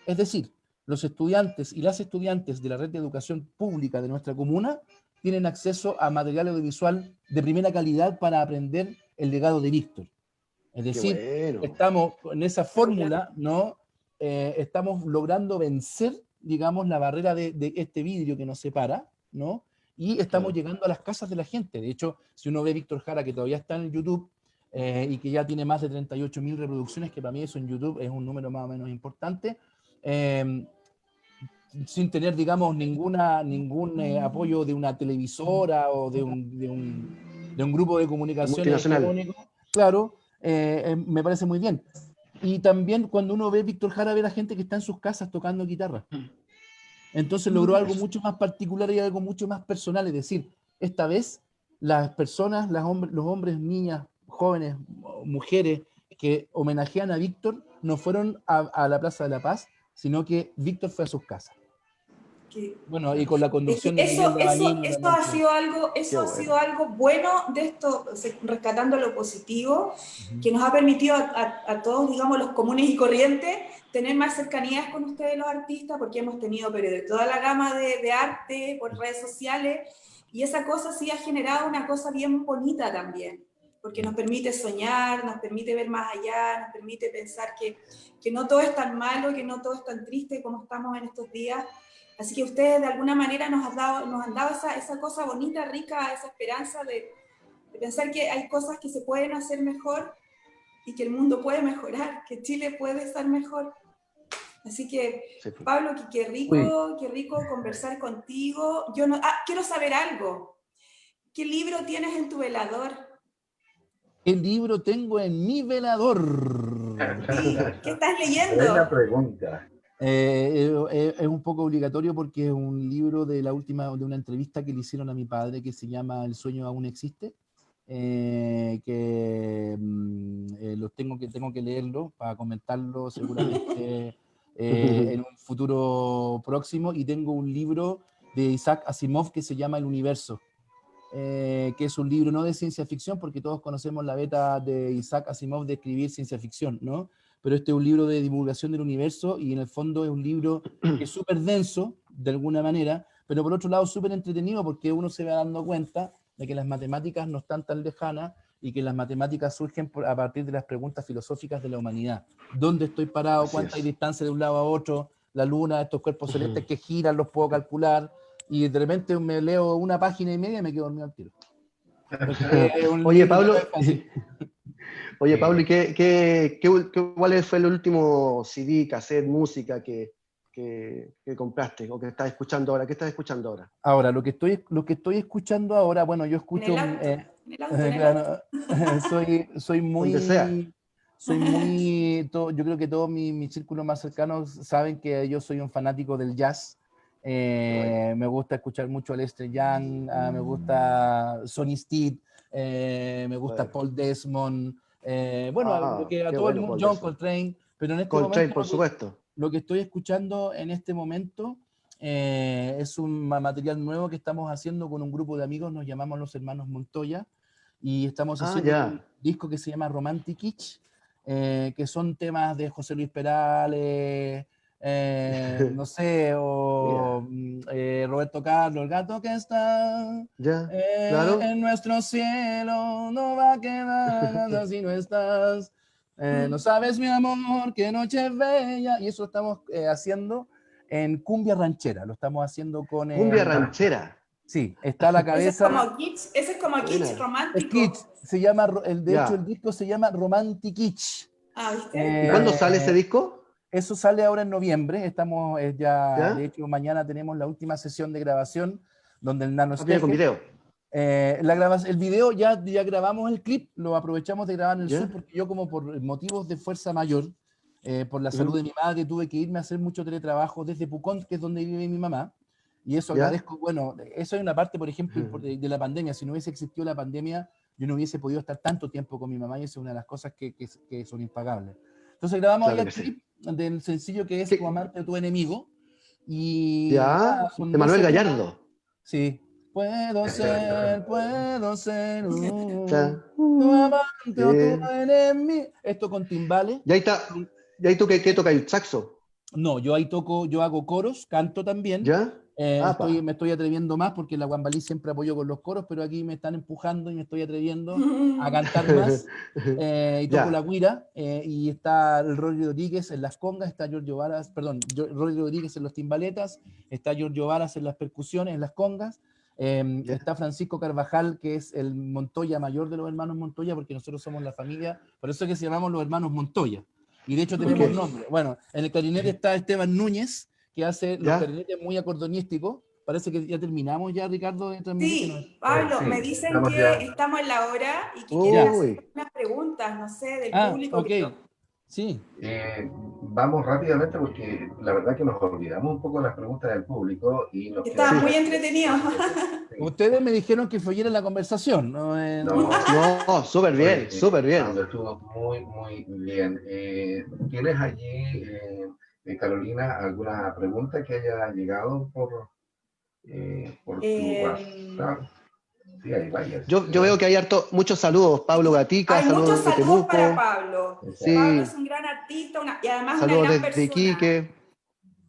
Es decir, los estudiantes y las estudiantes de la red de educación pública de nuestra comuna tienen acceso a material audiovisual de primera calidad para aprender el legado de Víctor. Es decir, estamos en esa fórmula, ¿no? Estamos logrando vencer, digamos, la barrera de este vidrio que nos separa, ¿no? Y estamos llegando a las casas de la gente. De hecho, si uno ve Víctor Jara, que todavía está en YouTube, y que ya tiene más de 38.000 reproducciones, que para mí eso en YouTube es un número más o menos importante, sin tener, digamos, ningún apoyo de una televisora o de un grupo de comunicación hegemónico, claro, me parece muy bien. Y también cuando uno ve Víctor Jara, ve a la gente que está en sus casas tocando guitarra. Entonces logró algo mucho más particular y algo mucho más personal, es decir, esta vez las personas, los hombres, niñas, jóvenes, mujeres que homenajean a Víctor no fueron a la Plaza de la Paz, sino que Víctor fue a sus casas. Bueno, y con la conducción de Miguel Davanino. Eso ha sido algo bueno de esto, rescatando lo positivo, que nos ha permitido a todos, digamos, los comunes y corrientes, tener más cercanías con ustedes los artistas, porque hemos tenido de toda la gama de arte por redes sociales, y esa cosa sí ha generado una cosa bien bonita también, porque nos permite soñar, nos permite ver más allá, nos permite pensar que no todo es tan malo, que no todo es tan triste como estamos en estos días. Así que ustedes de alguna manera nos han dado esa cosa bonita, rica, esa esperanza de pensar que hay cosas que se pueden hacer mejor y que el mundo puede mejorar, que Chile puede estar mejor. Así que, Pablo, qué rico conversar contigo. Quiero saber algo. ¿Qué libro tienes en tu velador? ¿Qué libro tengo en mi velador? Sí, ¿qué estás leyendo? Buena pregunta. Es un poco obligatorio porque es un libro de una entrevista que le hicieron a mi padre que se llama El sueño aún existe, que tengo que leerlo para comentarlo seguramente en un futuro próximo. Y tengo un libro de Isaac Asimov que se llama El universo, que es un libro no de ciencia ficción, porque todos conocemos la beta de Isaac Asimov de escribir ciencia ficción, ¿no? Pero este es un libro de divulgación del universo, y en el fondo es un libro que es súper denso, de alguna manera, pero por otro lado súper entretenido, porque uno se va dando cuenta de que las matemáticas no están tan lejanas, y que las matemáticas surgen a partir de las preguntas filosóficas de la humanidad. ¿Dónde estoy parado? ¿Cuánta hay distancia de un lado a otro? La luna, estos cuerpos celestes que giran, los puedo calcular. Y de repente me leo una página y media y me quedo dormido al tiro. Oye, Pablo, ¿y cuál fue el último CD, cassette, música que que compraste o que estás escuchando ahora? ¿Qué estás escuchando ahora? Ahora, lo que estoy escuchando ahora, bueno, yo En el escucho, auto, en el auto, en el auto. claro, soy Donde sea. yo creo que todos mis círculos más cercanos saben que yo soy un fanático del jazz. Bueno, Me gusta escuchar mucho a Lester Young, me gusta Sonny Stitt, me gusta bueno. Paul Desmond, bueno, lo Ah, que a qué todo el bueno, mundo, Paul John Desmond. Coltrane, pero en este Coltrane, momento por supuesto. lo que estoy escuchando en este momento es un material nuevo que estamos haciendo con un grupo de amigos, nos llamamos los Hermanos Montoya, y estamos Ah, haciendo un ya. disco que se llama Romantic Kitsch, que son temas de José Luis Perales, no sé, o Mira, Roberto Carlos, el gato que está ya, claro. en nuestro cielo, no va a quedar nada si no estás. No sabes, mi amor, qué noche bella. Y eso lo estamos haciendo en cumbia ranchera. Lo estamos haciendo con... Cumbia ranchera. sí, está a la cabeza. Ese es como kitsch Buena. Es kitsch. romántico. Se llama, de hecho, el Ya. disco se llama Romantic Kitsch. Ah, ¿viste? ¿Y cuándo sale ese Eh, disco? Eso sale ahora en noviembre. Estamos ya, de ¿Ya? hecho, mañana tenemos la última sesión de grabación donde el Nano Ah, viene con Steffen. video. El video ya grabamos el clip, lo aprovechamos de grabar en el sur ¿Ya? porque yo como por motivos de fuerza mayor, por la salud Ujú. de mi madre, tuve que irme a hacer mucho teletrabajo desde Pucón, que es donde vive mi mamá. Y eso ¿Ya? agradezco, bueno, eso es una parte, por ejemplo, de la pandemia. Si no hubiese existido la pandemia, yo no hubiese podido estar tanto tiempo con mi mamá y eso es una de las cosas que son impagables. Entonces grabamos ahí Claro el que sí. clip del sencillo que es Tu ¿Qué? amante o tu enemigo. Y ¿Ya? nada, son De Manuel 12 temas. Gallardo. Sí. Puedo ser Está. tu amante o tu Sí. enemigo. Esto con timbales. Y ahí está. ¿Y ahí tú qué toca? ¿El saxo? No, yo ahí toco, yo hago coros, canto también. ¿Ya? Apa. Me estoy atreviendo más porque la Guambalí siempre apoyó con los coros, pero aquí me están empujando y me estoy atreviendo a cantar más. Y toco la Ya. guira, y está el Rodrigo Rodríguez en las congas, está Giorgio Varas, perdón, Rodrigo Rodríguez en los timbaletas, está Giorgio Varas en las percusiones, en las congas, Ya. está Francisco Carvajal, que es el Montoya mayor de los hermanos Montoya, porque nosotros somos la familia, por eso es que se llamamos los hermanos Montoya. Y de hecho Ok. tenemos nombre. Bueno, en el clarinete está Esteban Núñez, que hace los ¿Ya? clarinetes muy acordeonísticos. Parece que ya terminamos ya, Ricardo, de transmitir que no. Sí, Pablo, me Sí, dicen estamos que ya. estamos en la hora y que quieren Ya. hacer Uy. unas preguntas, no sé, del Ah, público. ok. Sí. Vamos rápidamente porque la verdad que nos olvidamos un poco de las preguntas del público y nos queda Estaba Sí. muy poco entretenido. tiempo. Sí. Ustedes me dijeron que fluyera la conversación, ¿no? No, No, súper bien, oye, súper bien. Pablo, estuvo muy, muy bien. ¿Tienes allí, Carolina, alguna pregunta que haya llegado por tu Eh, WhatsApp? Sí, hay varias. Yo veo que hay muchos saludos. Pablo Gatica, Hay muchos saludos desde saludos para Temuco. Pablo. Pablo es Sí, un gran artista y además una saludos gran desde persona. Iquique.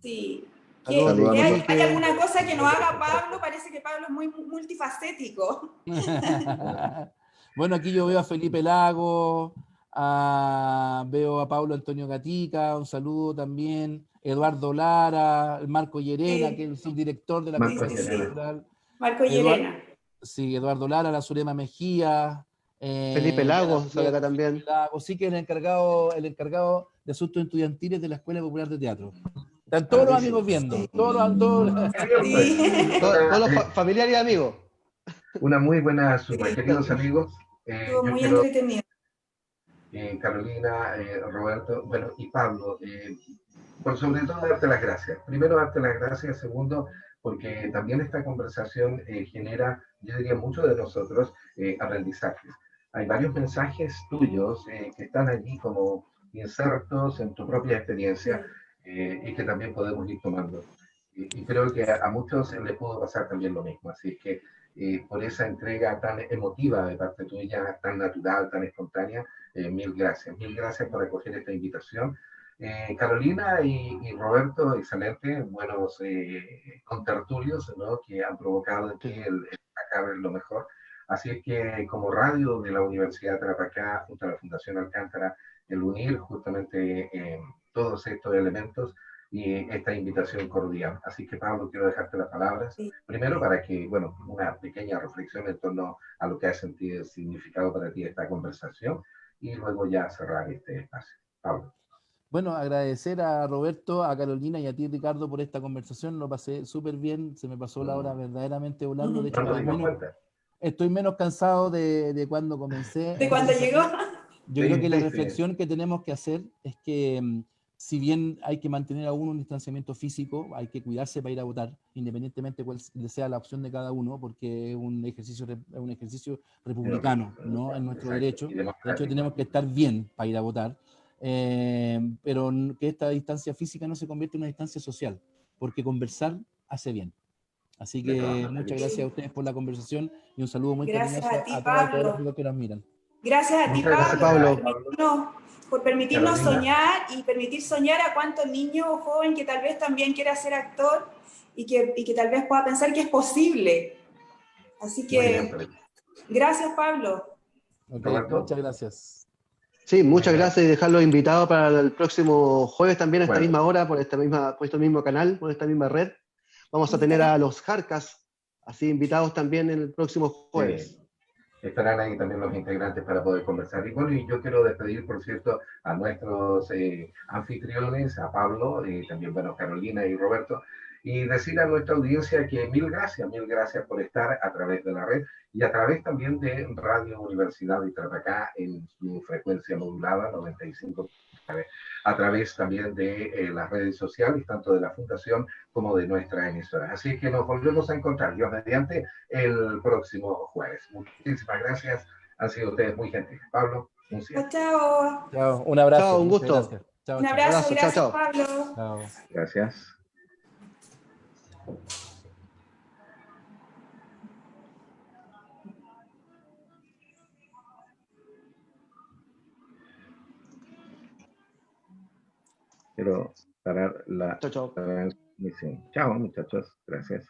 Sí. Saludos de Saludos a nuestros ¿Hay Iquique. alguna cosa que no haga oyentes. Pablo? Parece que Pablo es muy multifacético. Bueno, aquí yo veo a Felipe Lago, veo a Pablo Antonio Gatica, un saludo también, Eduardo Lara, Marco Llerena, que es Sí, el subdirector de la sí, Marco sí, Corporación sí. Llerena. Cultural, Marco Eduardo, Llerena. sí, Eduardo Lara, la Surema Mejía, Felipe Diana Lagos sale acá Prieto, Felipe también. Lago, sí que es el encargado de asuntos estudiantiles de la Escuela Popular de Teatro. Están Ah, todos los buenísimo. amigos viendo, todos. Qué bien, pues. Sí, Todos los familiares y amigos. Una muy buena suma. sí. Queridos amigos, Estuvo yo muy quiero, entretenido. Carolina, Roberto, bueno, y Pablo, por sobre todo darte las gracias. Primero, darte las gracias. Segundo, porque también esta conversación genera, yo diría, mucho de nosotros aprendizajes. Hay varios mensajes tuyos que están allí como insertos en tu propia experiencia Sí. y que también podemos ir tomando. Y creo que a muchos les pudo pasar también lo mismo. Así es que por esa entrega tan emotiva de parte tuya, tan natural, tan espontánea, mil gracias por acoger esta invitación. Carolina y Roberto, excelente, buenos contertulios, ¿no? Que han provocado en ti Sí. el sacar lo mejor. Así es que como radio de la Universidad de Tarapacá, junto a la Fundación Alcántara, el unir justamente todos estos elementos y esta invitación cordial. Así que Pablo, quiero dejarte las palabras, Sí. primero para que, bueno, una pequeña reflexión en torno a lo que ha sentido significado para ti esta conversación y luego ya cerrar este espacio. Pablo. Bueno, agradecer a Roberto, a Carolina y a ti, Ricardo, por esta conversación. Lo pasé súper bien, se me pasó la hora verdaderamente volando. De hecho, No nos dimos cuenta. estoy menos cansado de cuando comencé De esta cuando llegó. conversación. Yo creo Sí, que la sí, sí. reflexión que tenemos que hacer es que si bien hay que mantener aún un distanciamiento físico, hay que cuidarse para ir a votar, independientemente cuál sea la opción de cada uno, porque es un ejercicio republicano, ¿no? Es nuestro Exacto. derecho. Y De hecho, democrático. tenemos que estar bien para ir a votar, pero que esta distancia física no se convierta en una distancia social, porque conversar hace bien. Así De todas que maneras. muchas gracias a ustedes por la conversación y un saludo muy Gracias a cariñoso ti, a todas y todos los Pablo. amigos que nos miran. Gracias a ti, Muchas Gracias, Pablo, gracias, Pablo. Pablo. por permitirnos Carolina. soñar y permitir soñar a cuánto niño o joven que tal vez también quiera ser actor y que tal vez pueda pensar que es posible. Así Muy bien, que, gracias, Pablo. Ok, Roberto. muchas gracias. Sí, Muy muchas bien. gracias y dejarlos invitados para el próximo jueves también a esta Bueno, misma hora, por este mismo canal, por esta misma red. Vamos a tener a los Jarcas, así invitados también el próximo jueves. estarán ahí también los integrantes para poder conversar. Y bueno, y yo quiero despedir, por cierto, a nuestros anfitriones, a Pablo, y también, bueno, Carolina y Roberto, y decir a nuestra audiencia que mil gracias por estar a través de la red y a través también de Radio Universidad de Tarapacá en su frecuencia modulada 95, a través también de las redes sociales, tanto de la Fundación como de nuestra emisora. Así que nos volvemos a encontrar, Dios mediante, el próximo jueves. Muchísimas gracias, han sido ustedes muy gentiles. Pablo, un Chao, cierre. chao. Chao, un abrazo, Chao, un muchas gusto. gracias. Chao, Un chao. abrazo, Abrazo, chao, gracias, chao. Pablo. Chao. Gracias. Quiero parar la Chao, chao. transmisión. Chao, muchachos. Gracias.